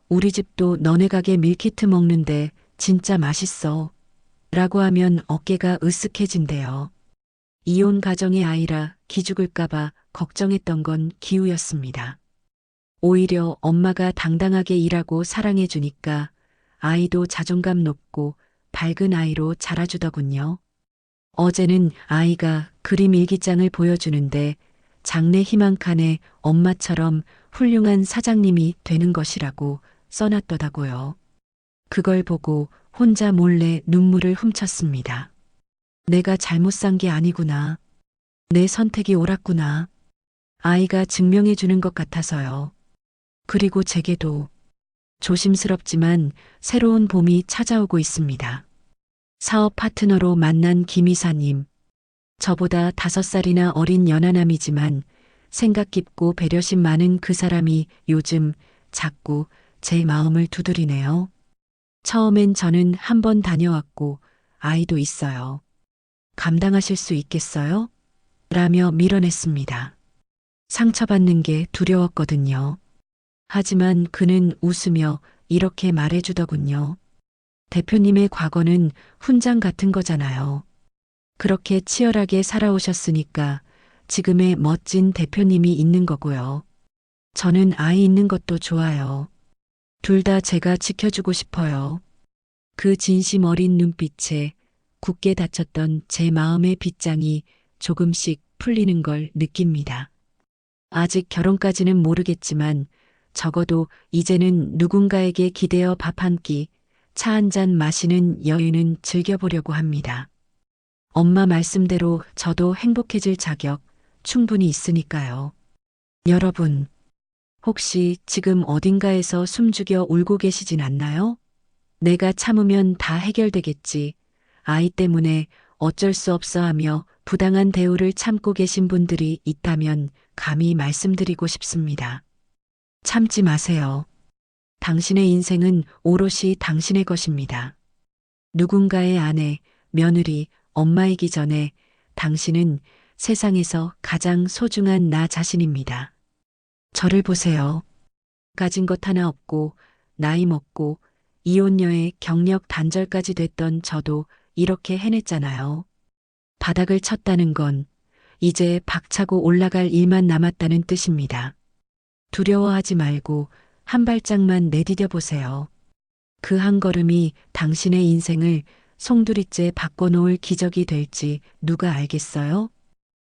우리 집도 너네 가게 밀키트 먹는데 진짜 맛있어. 라고 하면 어깨가 으쓱해진대요. 이혼 가정의 아이라 기죽을까봐 걱정했던 건 기우였습니다. 오히려 엄마가 당당하게 일하고 사랑해주니까 아이도 자존감 높고 밝은 아이로 자라주더군요. 어제는 아이가 그림 일기장을 보여주는데 장래 희망 칸에 엄마처럼 훌륭한 사장님이 되는 것이라고 써놨더라고요. 그걸 보고 혼자 몰래 눈물을 훔쳤습니다. 내가 잘못 산 게 아니구나. 내 선택이 옳았구나. 아이가 증명해 주는 것 같아서요. 그리고 제게도 조심스럽지만 새로운 봄이 찾아오고 있습니다. 사업 파트너로 만난 김 이사님. 저보다 5살이나 어린 연하남이지만 생각 깊고 배려심 많은 그 사람이 요즘 자꾸 제 마음을 두드리네요. 처음엔 저는 한 번 다녀왔고 아이도 있어요. 감당하실 수 있겠어요? 라며 밀어냈습니다. 상처받는 게 두려웠거든요. 하지만 그는 웃으며 이렇게 말해주더군요. 대표님의 과거는 훈장 같은 거잖아요. 그렇게 치열하게 살아오셨으니까 지금의 멋진 대표님이 있는 거고요. 저는 아이 있는 것도 좋아요. 둘 다 제가 지켜주고 싶어요. 그 진심 어린 눈빛에 굳게 닫혔던 제 마음의 빗장이 조금씩 풀리는 걸 느낍니다. 아직 결혼까지는 모르겠지만 적어도 이제는 누군가에게 기대어 밥 한 끼, 차 한 잔 마시는 여유는 즐겨보려고 합니다. 엄마 말씀대로 저도 행복해질 자격 충분히 있으니까요. 여러분, 혹시 지금 어딘가에서 숨죽여 울고 계시진 않나요? 내가 참으면 다 해결되겠지. 아이 때문에 어쩔 수 없어 하며 부당한 대우를 참고 계신 분들이 있다면 감히 말씀드리고 싶습니다. 참지 마세요. 당신의 인생은 오롯이 당신의 것입니다. 누군가의 아내, 며느리, 엄마이기 전에 당신은 세상에서 가장 소중한 나 자신입니다. 저를 보세요. 가진 것 하나 없고 나이 먹고 이혼녀의 경력 단절까지 됐던 저도 이렇게 해냈잖아요. 바닥을 쳤다는 건 이제 박차고 올라갈 일만 남았다는 뜻입니다. 두려워하지 말고 한 발짝만 내디뎌 보세요. 그 한 걸음이 당신의 인생을 송두리째 바꿔놓을 기적이 될지 누가 알겠어요?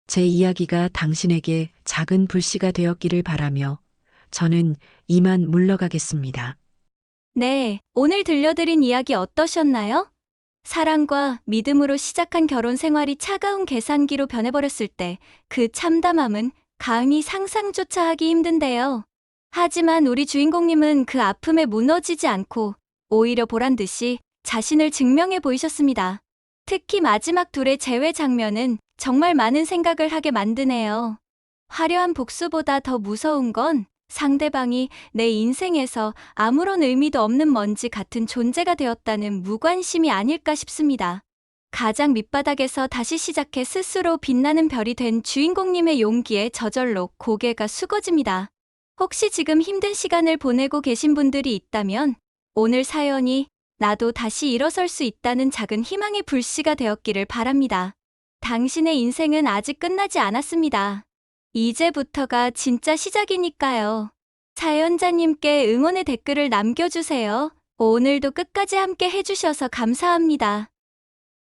제 이야기가 당신에게 작은 불씨가 되었기를 바라며 저는 이만 물러가겠습니다. 네, 오늘 들려드린 이야기 어떠셨나요? 사랑과 믿음으로 시작한 결혼 생활이 차가운 계산기로 변해버렸을 때 그 참담함은 감히 상상조차 하기 힘든데요. 하지만 우리 주인공님은 그 아픔에 무너지지 않고 오히려 보란 듯이 자신을 증명해 보이셨습니다. 특히 마지막 둘의 재회 장면은 정말 많은 생각을 하게 만드네요. 화려한 복수보다 더 무서운 건 상대방이 내 인생에서 아무런 의미도 없는 먼지 같은 존재가 되었다는 무관심이 아닐까 싶습니다. 가장 밑바닥에서 다시 시작해 스스로 빛나는 별이 된 주인공님의 용기에 저절로 고개가 숙어집니다. 혹시 지금 힘든 시간을 보내고 계신 분들이 있다면 오늘 사연이 나도 다시 일어설 수 있다는 작은 희망의 불씨가 되었기를 바랍니다. 당신의 인생은 아직 끝나지 않았습니다. 이제부터가 진짜 시작이니까요. 사연자님께 응원의 댓글을 남겨주세요. 오늘도 끝까지 함께 해주셔서 감사합니다.